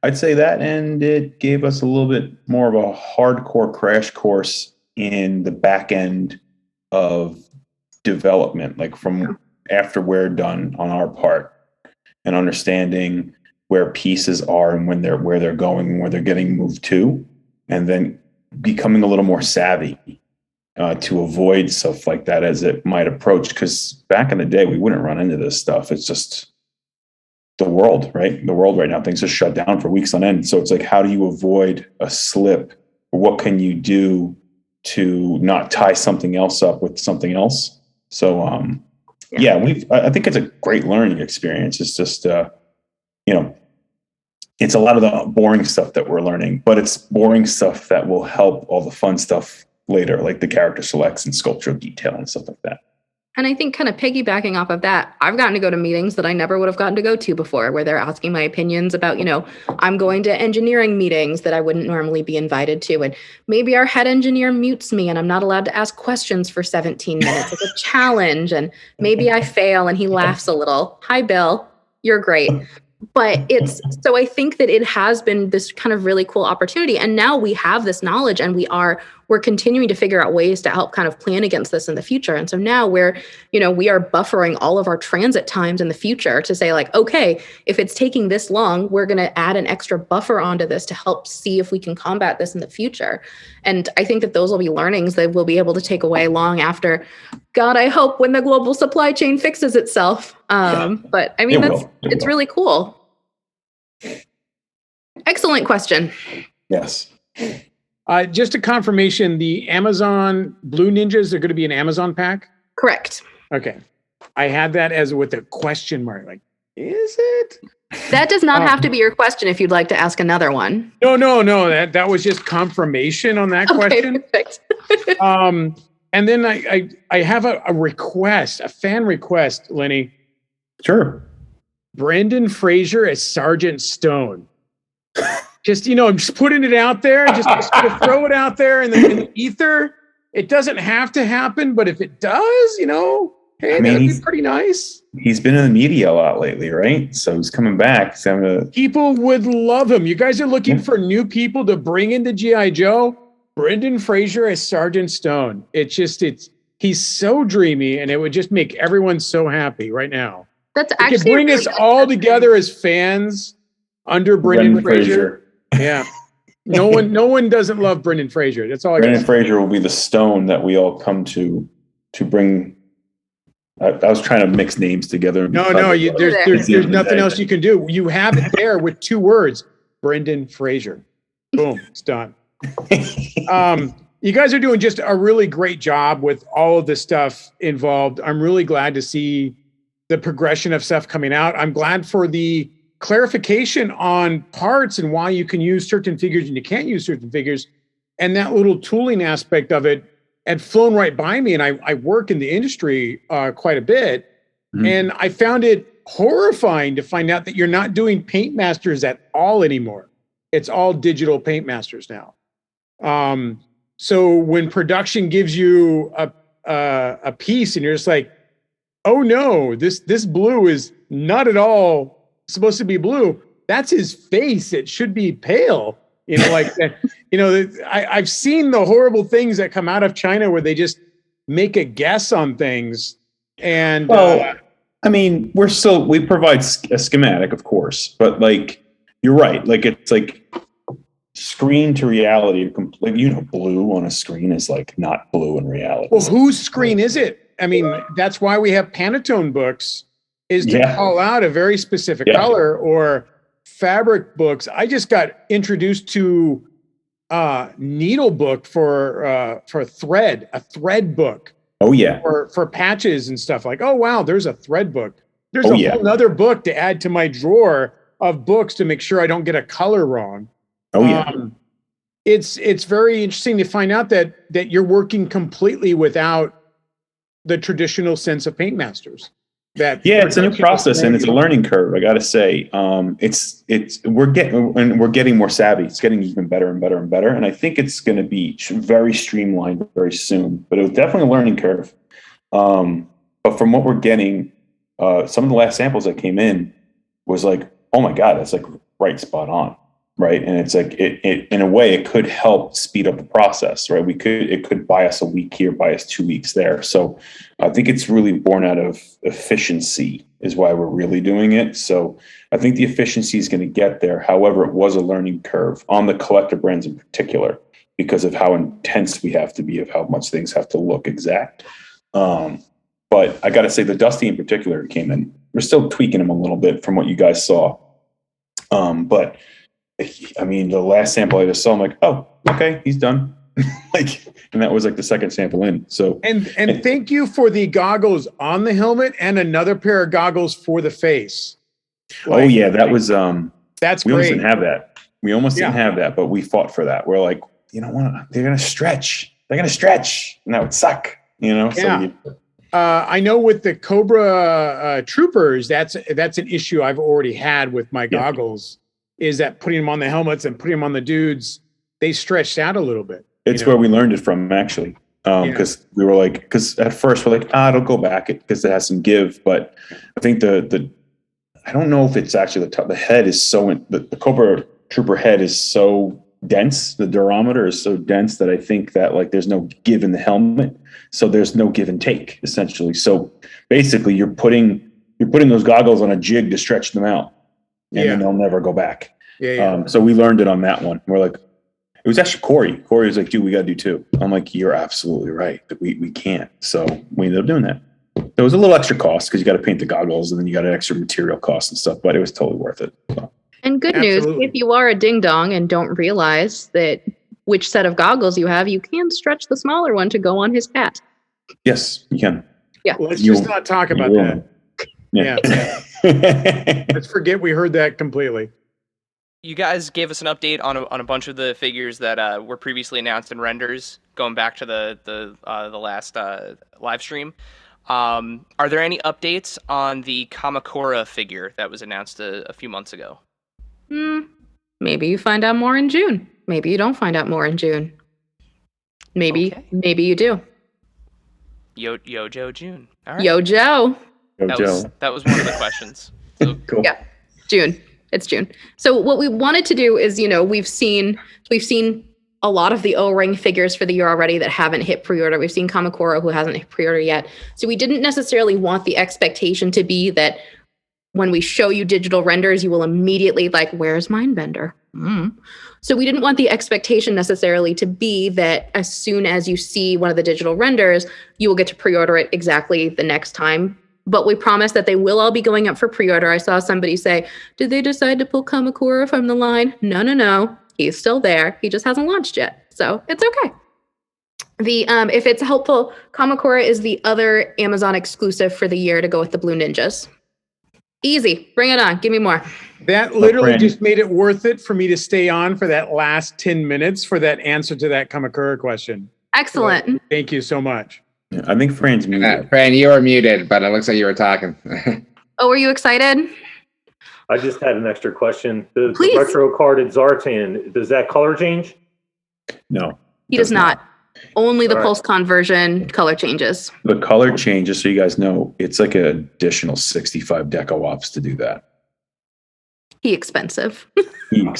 I'd say that, and it gave us a little bit more of a hardcore crash course in the back end of development, like from after we're done on our part, and understanding where pieces are and where they're going and where they're getting moved to, and then becoming a little more savvy to avoid stuff like that as it might approach. Because back in the day, we wouldn't run into this stuff. It's just the world, right? The world right now, things are shut down for weeks on end. So it's like, how do you avoid a slip? What can you do to not tie something else up with something else? So, I think it's a great learning experience. It's just, it's a lot of the boring stuff that we're learning, but it's boring stuff that will help all the fun stuff later, like the character selects and sculptural detail and stuff like that. And I think kind of piggybacking off of that, I've gotten to go to meetings that I never would have gotten to go to before, where they're asking my opinions about, I'm going to engineering meetings that I wouldn't normally be invited to. And maybe our head engineer mutes me and I'm not allowed to ask questions for 17 minutes. It's a challenge. And maybe I fail and he laughs a little. Hi, Bill. You're great. But so I think that it has been this kind of really cool opportunity. And now we have this knowledge and we're continuing to figure out ways to help kind of plan against this in the future. And so now we are buffering all of our transit times in the future to say like, okay, if it's taking this long, we're going to add an extra buffer onto this to help see if we can combat this in the future. And I think that those will be learnings that we'll be able to take away long after, God, I hope, when the global supply chain fixes itself. But I mean, it's really cool. Excellent question. Yes. Just a confirmation, the Amazon Blue Ninjas are going to be an Amazon pack? Correct. Okay. I had that as with a question mark. Like, is it? That does not have to be your question if you'd like to ask another one. No. That was just confirmation on that question. Perfect. And then I have a request, a fan request, Lenny. Sure. Brendan Fraser as Sergeant Stone. Just, I'm just putting it out there, just to throw it out there in the ether. It doesn't have to happen, but if it does, hey, that'd be pretty nice. He's been in the media a lot lately, right? So he's coming back. People would love him. You guys are looking for new people to bring into G.I. Joe? Brendan Fraser as Sergeant Stone. He's so dreamy, and it would just make everyone so happy right now. That's actually could bring us all together as fans under Brendan Fraser. Yeah. No one doesn't love Brendan Fraser. That's all I got. Brendan Fraser will be the stone that we all come to bring. I was trying to mix names together. No, there's nothing else you can do. You have it there with 2 words, Brendan Fraser. Boom, it's done. You guys are doing just a really great job with all of the stuff involved. I'm really glad to see the progression of stuff coming out. I'm glad for the clarification on parts and why you can use certain figures and you can't use certain figures. And that little tooling aspect of it had flown right by me. And I work in the industry quite a bit. Mm-hmm. And I found it horrifying to find out that you're not doing Paint Masters at all anymore. It's all digital Paint Masters now. So when production gives you a piece and you're just like, oh no, this blue is not at all supposed to be blue. That's his face. It should be pale. You know, like, you know, I've seen the horrible things that come out of China where they just make a guess on things. And I mean, we provide a schematic, of course, but like, you're right. Like, it's like screen to reality. Like, you know, blue on a screen is like not blue in reality. Well, whose screen is it? I mean, that's why we have Pantone books, is to call out a very specific color, or fabric books. I just got introduced to needle book for thread, a thread book. Oh yeah. For patches and stuff. Like, oh wow, there's a thread book. There's a whole other book to add to my drawer of books to make sure I don't get a color wrong. Oh yeah. It's very interesting to find out that you're working completely without the traditional sense of Paint Masters. It's a new process and it's a learning curve. I got to say, we're getting more savvy. It's getting even better and better and better. And I think it's going to be very streamlined very soon. But it was definitely a learning curve. But from what we're getting, some of the last samples that came in was like, oh my God, that's like right spot on. Right. And it's like, it in a way, it could help speed up the process, right? It could buy us a week here, buy us 2 weeks there. So I think it's really born out of efficiency is why we're really doing it. So I think the efficiency is going to get there. However, it was a learning curve on the collector brands in particular, because of how intense we have to be, of how much things have to look exact. But I got to say, the Dusty in particular came in. We're still tweaking him a little bit from what you guys saw. But I mean, the last sample I just saw, I'm like, oh, okay, he's done. And that was like the second sample in. So and thank you for the goggles on the helmet and another pair of goggles for the face. Like, that was that's we great. Almost didn't have that. We almost didn't have that, but we fought for that. We're like, you know what? They're gonna stretch. And that would suck. You know. Yeah. So I know with the Cobra Troopers, that's an issue I've already had with my goggles. Is that putting them on the helmets and putting them on the dudes, they stretched out a little bit. It's where we learned it from, actually. Because we were like, because at first we're like, it'll go back because it has some give. But I think I don't know if it's actually the head is the Cobra Trooper head is so dense. The durometer is so dense that I think that like there's no give in the helmet. So there's no give and take, essentially. So basically you're putting those goggles on a jig to stretch them out. And then they'll never go back. So we learned it on that one. We're like, it was actually Corey. Corey was like, dude, we got to do 2. I'm like, you're absolutely right. We can't. So we ended up doing that. There was a little extra cost because you got to paint the goggles and then you got an extra material cost and stuff, but it was totally worth it. So. And good news, if you are a ding dong and don't realize that which set of goggles you have, you can stretch the smaller one to go on his hat. Yes, you can. Yeah. Let's just not talk about that. Yeah. Let's forget we heard that completely. You guys gave us an update on a bunch of the figures that were previously announced in renders, going back to the last live stream. Are there any updates on the Kamakura figure that was announced a few months ago? Maybe you find out more in June. Maybe you don't find out more in June. Maybe you do. Yo-Joe June. All right. Yo-Joe. That was one of the questions. So, cool. Yeah, June. It's June. So what we wanted to do is, we've seen a lot of the O-ring figures for the year already that haven't hit pre-order. We've seen Kamakura who hasn't hit pre-order yet. So we didn't necessarily want the expectation to be that when we show you digital renders, you will immediately like, where's Mindbender? So we didn't want the expectation necessarily to be that as soon as you see one of the digital renders, you will get to pre-order it exactly the next time. But we promise that they will all be going up for pre-order. I saw somebody say, did they decide to pull Kamakura from the line? No. He's still there. He just hasn't launched yet. So it's okay. If it's helpful, Kamakura is the other Amazon exclusive for the year to go with the Blue Ninjas. Easy. Bring it on. Give me more. That literally just made it worth it for me to stay on for that last 10 minutes for that answer to that Kamakura question. Excellent. So, thank you so much. Yeah, I think Fran's muted. Fran, you were muted, but it looks like you were talking. Oh, were you excited? I just had an extra question. The Please. retro carded Zartan, does that color change? No. He does not. Only the PulseCon version color changes. The color changes, so you guys know, it's like an additional 65 deco ops to do that. He expensive. Yeah.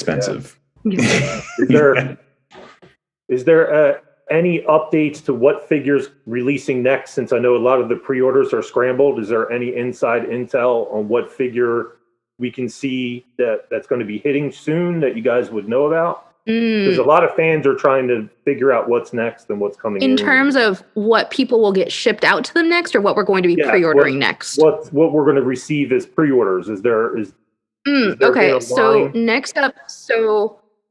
Is there any updates to what figures releasing next? Since I know a lot of the pre-orders are scrambled, is there any inside intel on what figure we can see that's going to be hitting soon that you guys would know about? Because a lot of fans are trying to figure out what's next and what's coming in terms of what people will get shipped out to them next, or what we're going to be pre-ordering next. What we're going to receive as pre-orders? Is there okay, so next up,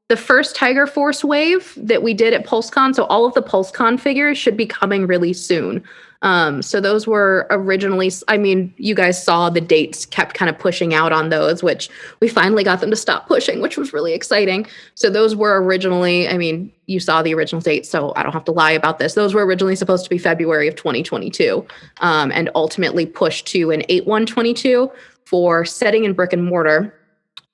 the first Tiger Force wave that we did at PulseCon, so all of the PulseCon figures should be coming really soon. So those were originally, you guys saw the dates kept kind of pushing out on those, which we finally got them to stop pushing, which was really exciting. So those were originally, you saw the original date, so I don't have to lie about this. Those were originally supposed to be February of 2022, and ultimately pushed to an 8/1/22 for setting in brick and mortar.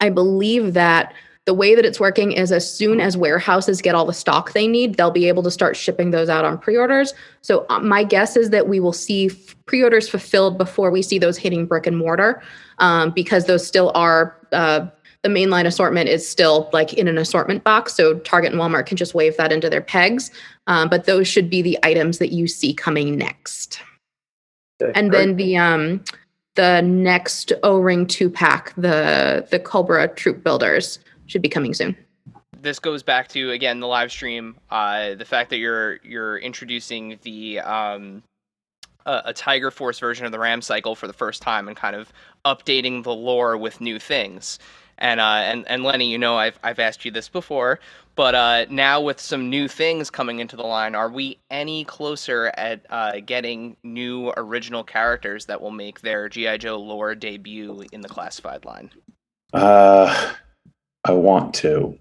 I believe that the way that it's working is as soon as warehouses get all the stock they need, they'll be able to start shipping those out on pre-orders. So my guess is that we will see pre-orders fulfilled before we see those hitting brick and mortar, because those still are, the mainline assortment is still like in an assortment box. So Target and Walmart can just wave that into their pegs. But those should be the items that you see coming next. Okay, and great. Then the next O-Ring 2-pack, the Cobra Troop Builders, should be coming soon. This goes back to, again, the live stream, the fact that you're introducing the a Tiger Force version of the Ram cycle for the first time and kind of updating the lore with new things. And Lenny, I've asked you this before, but now with some new things coming into the line, are we any closer at getting new original characters that will make their G.I. Joe lore debut in the classified line? I want to.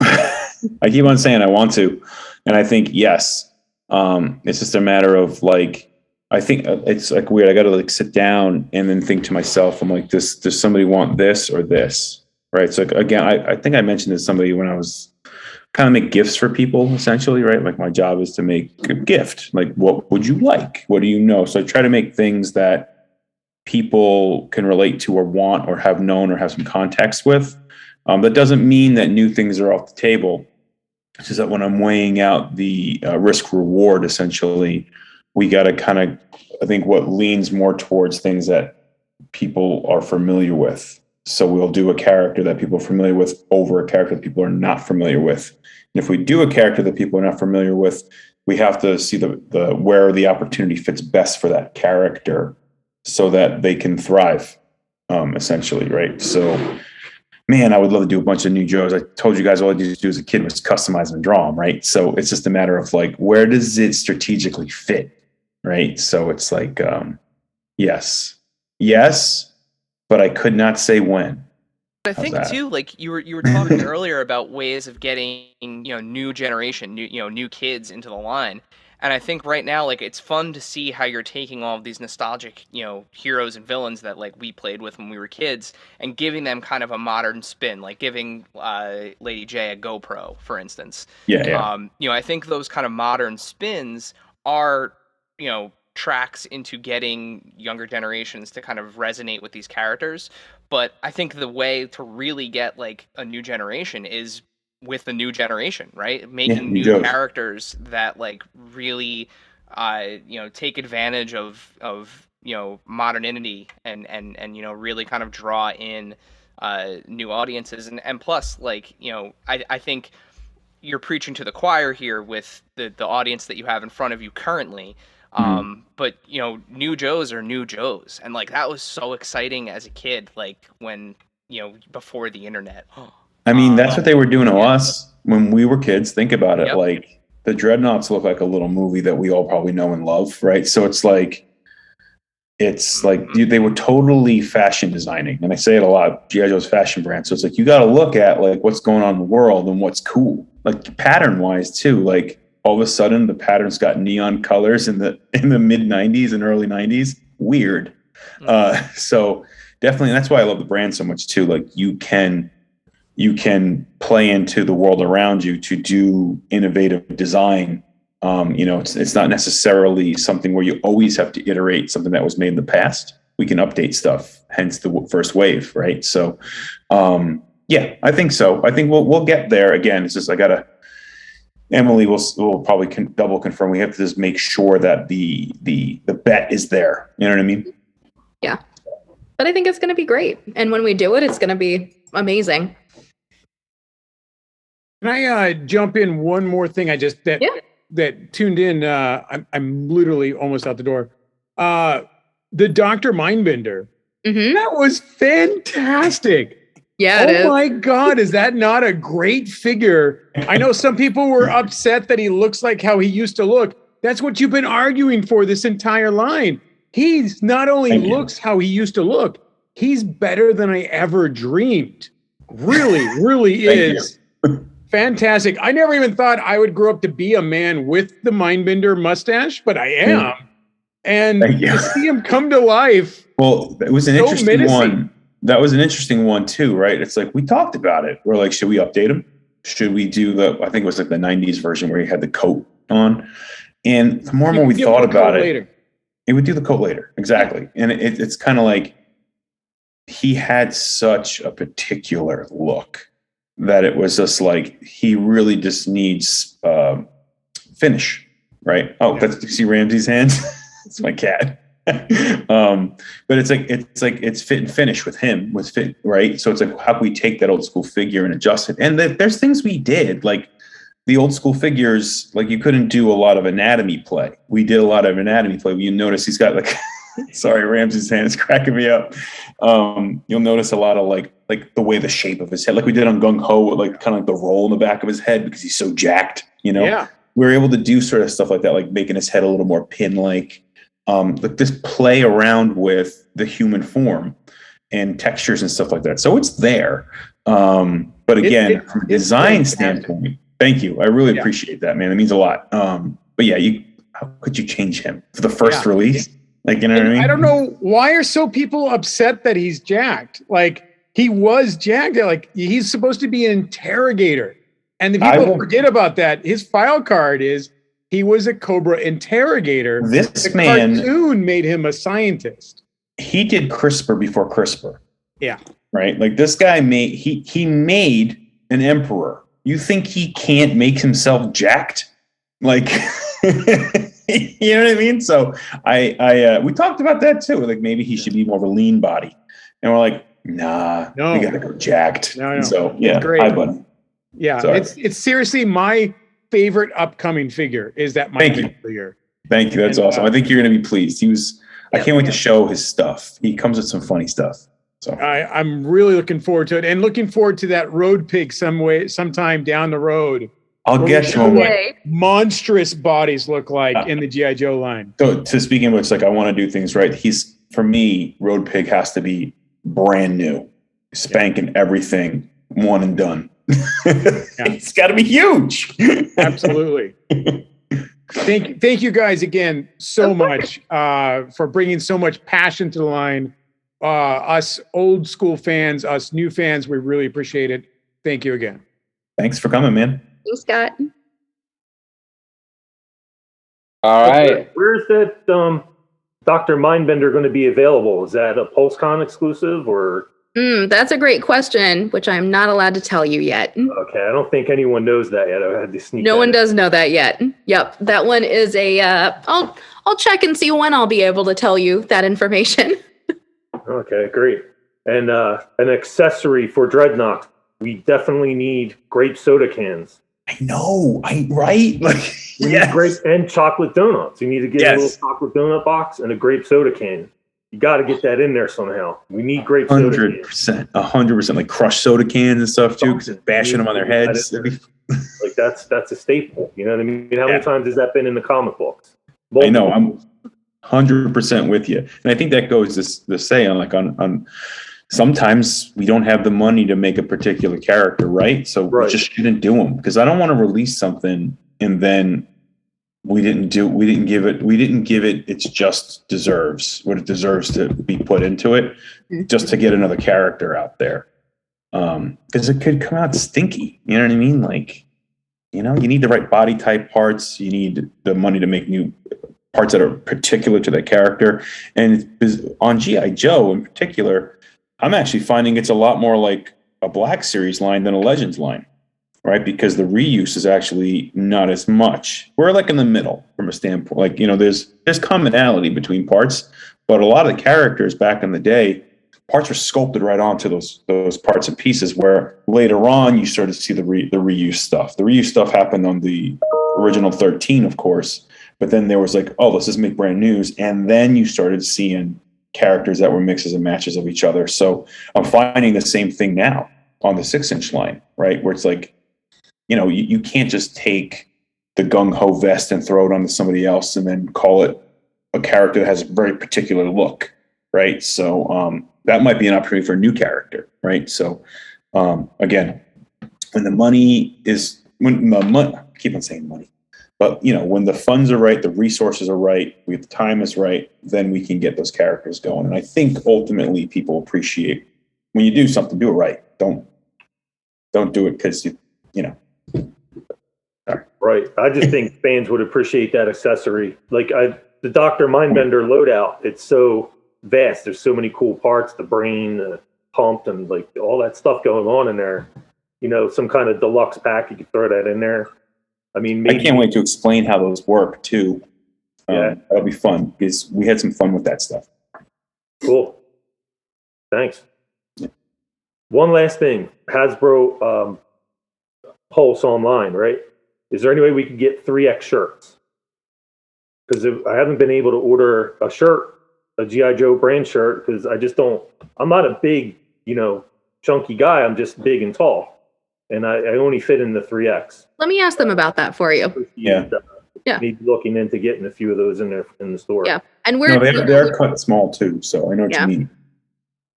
I keep on saying I want to, and I think yes. It's just a matter of I think it's weird. I got to sit down and then think to myself. I'm like, does somebody want this or this? Right. So again, I think I mentioned this to somebody when I was kind of make gifts for people essentially, right? Like my job is to make a gift. Like, what would you like? What do you know? So I try to make things that people can relate to or want or have known or have some context with. That doesn't mean that new things are off the table. It's just that when I'm weighing out the risk reward, essentially, we got to kind of, I think what leans more towards things that people are familiar with. So we'll do a character that people are familiar with over a character that people are not familiar with. And if we do a character that people are not familiar with, we have to see the where the opportunity fits best for that character, so that they can thrive, essentially, right? So, man, I would love to do a bunch of new Joes. I told you guys all I used to do as a kid was customize and draw them, right? So it's just a matter of where does it strategically fit, right? So it's yes, but I could not say when. I think too, you were talking earlier about ways of getting new generation, new kids into the line. And I think right now, it's fun to see how you're taking all of these nostalgic, heroes and villains that we played with when we were kids, and giving them kind of a modern spin, like giving Lady J a GoPro, for instance. Yeah. I think those kind of modern spins are, tracks into getting younger generations to kind of resonate with these characters. But I think the way to really get a new generation is with the new generation, right? Making new characters that really take advantage of modernity and really kind of draw in new audiences, and plus, like, I think you're preaching to the choir here with the audience that you have in front of you currently. But new Joes are new Joes, and like that was so exciting as a kid, like when before the internet. I mean, that's what they were doing to us when we were kids. Think about it. Yep. Like the Dreadnoughts look like a little movie that we all probably know and love, right? So it's like they were totally fashion designing, and I say it a lot. G.I. Joe's fashion brand. So it's like you got to look at like what's going on in the world and what's cool, like pattern wise too. Like all of a sudden, the patterns got neon colors in the mid '90s and early '90s. Weird. So definitely, that's why I love the brand so much too. Like you can play into the world around you to do innovative design. It's not necessarily something where you always have to iterate something that was made in the past. We can update stuff, hence the first wave, right? So, I think so. I think we'll get there. Again, it's just Emily will probably double confirm. We have to just make sure that the bet is there. You know what I mean? Yeah, but I think it's going to be great, and when we do it, it's going to be amazing. Can I jump in one more thing? That tuned in. I'm literally almost out the door. The Dr. Mindbender. Mm-hmm. That was fantastic. Yeah, it is. Oh my God, is that not a great figure? I know some people were upset that he looks like how he used to look. That's what you've been arguing for this entire line. He's not only looks how he used to look, he's better than I ever dreamed. Really, really is. Fantastic. I never even thought I would grow up to be a man with the Mindbender mustache, but I am. And to see him come to life. Well, it was an interesting one. That was an interesting one too, right? It's like we talked about it. We're like, should we update him? Should we do I think it was like the 90s version where he had the coat on. And the more and more we thought about it, it would do the coat later. Exactly. And it's kind of like he had such a particular look that it was just like he really just needs finish, right? Oh, that's see Ramsey's hands. It's my cat. But it's fit and finish with him, with fit, right? So it's like, how can we take that old school figure and adjust it? And there's things we did, like the old school figures, like you couldn't do a lot of anatomy play. We did a lot of anatomy play. You notice he's got like, sorry, Ramsey's hand is cracking me up. You'll notice a lot of like the way the shape of his head, like we did on Gung Ho, like kind of like the roll in the back of his head because he's so jacked, Yeah. We were able to do sort of stuff like that, like making his head a little more pin-like. Like this play around with the human form and textures and stuff like that. So it's there. But again, from a design standpoint, thank you. I really appreciate that, man. It means a lot. But yeah, how could you change him for the first release? Like, you know what I mean? I don't know why are so people upset that he's jacked. Like he was jacked. Like he's supposed to be an interrogator. And the people forget about that. His file card is he was a Cobra interrogator. The cartoon made him a scientist. He did CRISPR before CRISPR. Yeah. Right? Like this guy he made an emperor. You think he can't make himself jacked? Like you know what I mean? So we talked about that too. Like maybe he should be more of a lean body. And we're like, no, we gotta go jacked. No. So yeah, great. buddy. Yeah, it's seriously my favorite upcoming figure is that Mindbender figure. Thank you. That's awesome. I think you're going to be pleased. I can't wait to show his stuff. He comes with some funny stuff. So I'm really looking forward to it and looking forward to that road pig sometime down the road. I'll get to him. What monstrous bodies look like in the G.I. Joe line. So speaking of which, like I want to do things right. For me, road pig has to be brand new, spanking everything, one and done. It's got to be huge. Absolutely. Thank you guys again so much for bringing so much passion to the line. Us old school fans, us new fans, we really appreciate it. Thank you again. Thanks for coming, man. Thanks, Scott. All right. Where's that Dr. Mindbender going to be available? Is that a PulseCon exclusive or? That's a great question, which I'm not allowed to tell you yet. Okay, I don't think anyone knows that yet. I had to sneak. No one does know that yet. Yep, that one is a. I'll check and see when I'll be able to tell you that information. Okay, great. And an accessory for Dreadnought. We definitely need grape soda cans. I know, right? Like, we need grape and chocolate donuts. You need to get a little chocolate donut box and a grape soda can. You got to get that in there somehow. We need grape soda cans. 100%, like crushed soda cans and stuff too, because it's bashing them on their heads. Like that's a staple. You know what I mean? How many times has that been in the comic books? I know. I'm 100% with you, and I think that goes to say on sometimes we don't have the money to make a particular character, right? So we just shouldn't do them, because I don't want to release something and then we didn't give it its just deserves, what it deserves to be put into it, just to get another character out there. Because it could come out stinky. You know what I mean? Like, you need the right body type parts. You need the money to make new parts that are particular to that character. And on G.I. Joe in particular, I'm actually finding it's a lot more like a Black Series line than a Legends line, right? Because the reuse is actually not as much. We're like in the middle from a standpoint. Like, there's commonality between parts, but a lot of the characters back in the day, parts were sculpted right onto those parts and pieces, where later on you started to see the reuse stuff. The reuse stuff happened on the original 13, of course, but then there was like, oh, let's just make brand news. And then you started seeing characters that were mixes and matches of each other. So I'm finding the same thing now on the 6-inch line, right? Where it's like, you can't just take the gung-ho vest and throw it onto somebody else and then call it a character that has a very particular look, right? So that might be an opportunity for a new character, right? So again, when the money is, I keep on saying money, but when the funds are right, the resources are right, the time is right, then we can get those characters going. And I think ultimately people appreciate when you do something, do it right. Don't do it because Right. I just think fans would appreciate that accessory. Like the Dr. Mindbender loadout, it's so vast. There's so many cool parts, the brain, the pump, and like all that stuff going on in there. Some kind of deluxe pack, you could throw that in there. I mean, maybe, I can't wait to explain how those work too. That'll be fun, because we had some fun with that stuff. Cool. Thanks. Yeah. One last thing, Hasbro Pulse online, right? Is there any way we could get 3X shirts? Because I haven't been able to order a shirt, a G.I. Joe brand shirt, because I'm not a big, chunky guy. I'm just big and tall. And I only fit in the 3X. Let me ask them about that for you. Yeah. Maybe looking into getting a few of those in the store. Yeah. And they're cut small too, so I know what you mean.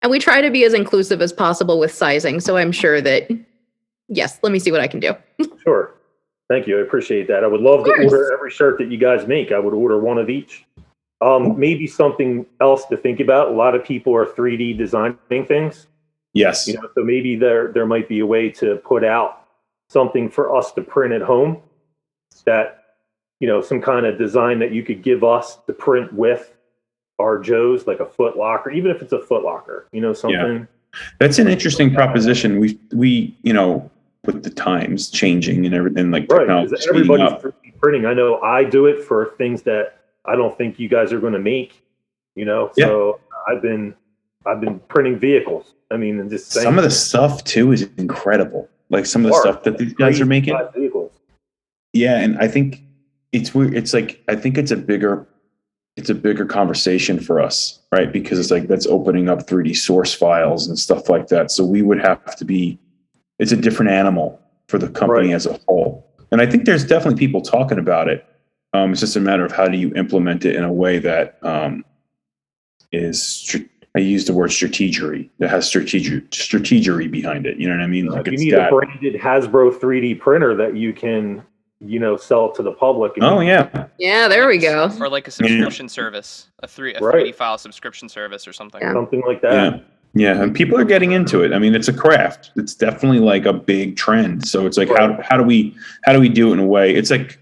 And we try to be as inclusive as possible with sizing. So I'm sure that, yes, let me see what I can do. Sure. Thank you. I appreciate that. I would love to order every shirt that you guys make. I would order one of each. Maybe something else to think about. A lot of people are 3D designing things. Yes. So maybe there might be a way to put out something for us to print at home that, some kind of design that you could give us to print with our Joes, like a Foot Locker, even if it's a Foot Locker, something. Yeah. That's an interesting proposition. We with the times changing and everything, like technology, everybody's 3D printing. I know I do it for things that I don't think you guys are going to make, So I've been printing vehicles. I mean, and just some of the stuff too is incredible. Like some of the stuff that these guys are making. Vehicles. Yeah, and I think it's weird. It's like, I think it's a bigger conversation for us, right? Because it's like that's opening up 3D source files and stuff like that. So we would have to be. It's a different animal for the company as a whole. And I think there's definitely people talking about it. It's just a matter of how do you implement it in a way that is, I use the word strategery, that has strategery behind it. You know what I mean? Like you need a branded Hasbro 3D printer that you can, sell to the public. Yeah, there we go. Or like a subscription service, a 3D file subscription service or something. Yeah. Something like that. Yeah, and people are getting into it. I mean, it's a craft. It's definitely like a big trend. So it's like, how do we do it in a way? It's like,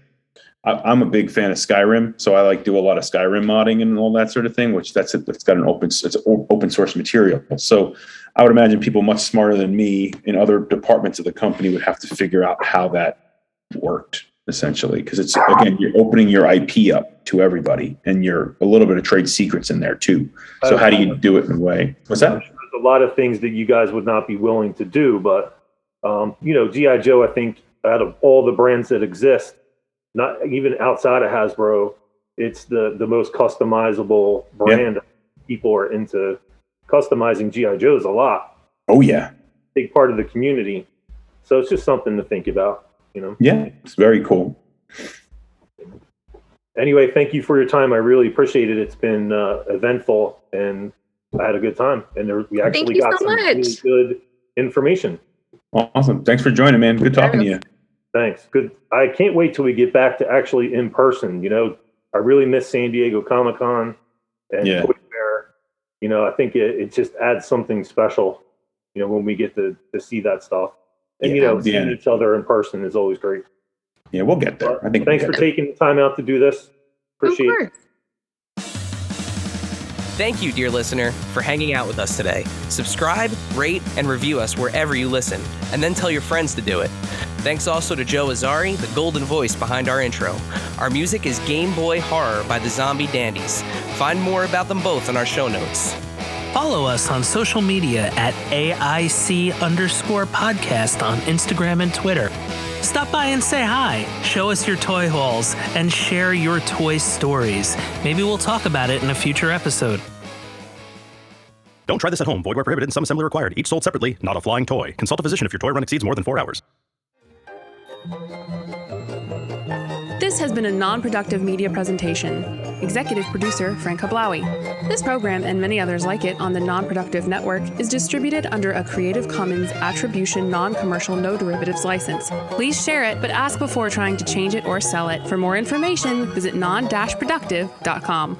I'm a big fan of Skyrim, so I do a lot of Skyrim modding and all that sort of thing, which it's got it's open source material. So I would imagine people much smarter than me in other departments of the company would have to figure out how that worked, essentially, because it's, again, you're opening your IP up to everybody, and you're a little bit of trade secrets in there too. So how do you do it in a way? What's that? There's a lot of things that you guys would not be willing to do, but G.I. Joe, I think out of all the brands that exist, not even outside of Hasbro, it's the most customizable brand. Yeah. People are into customizing G.I. Joes a lot. Oh yeah, big part of the community. So it's just something to think about, Yeah, it's very cool. Anyway, thank you for your time. I really appreciate it. It's been eventful, and I had a good time. And we actually got some really good information. Awesome. Thanks for joining, man. Good talking to you. Thanks. Good. I can't wait till we get back to actually in person. I really miss San Diego Comic-Con and Toy Fair. I think it just adds something special, when we get to see that stuff. And, seeing each other in person is always great. Yeah, we'll get there. I think. Thanks for taking the time out to do this. Appreciate it. Thank you, dear listener, for hanging out with us today. Subscribe, rate, and review us wherever you listen, and then tell your friends to do it. Thanks also to Joe Azari, the golden voice behind our intro. Our music is Game Boy Horror by the Zombie Dandies. Find more about them both in our show notes. Follow us on social media at AIC_podcast on Instagram and Twitter. Stop by and say hi, show us your toy hauls, and share your toy stories. Maybe we'll talk about it in a future episode. Don't try this at home. Void where prohibited and some assembly required. Each sold separately, not a flying toy. Consult a physician if your toy run exceeds more than 4 hours. This has been a non-productive media presentation. Executive producer Frank Hablawi. This program and many others like it on the Non-Productive Network is distributed under a Creative Commons Attribution Non-Commercial No Derivatives license. Please share it, but ask before trying to change it or sell it. For more information, visit non-productive.com.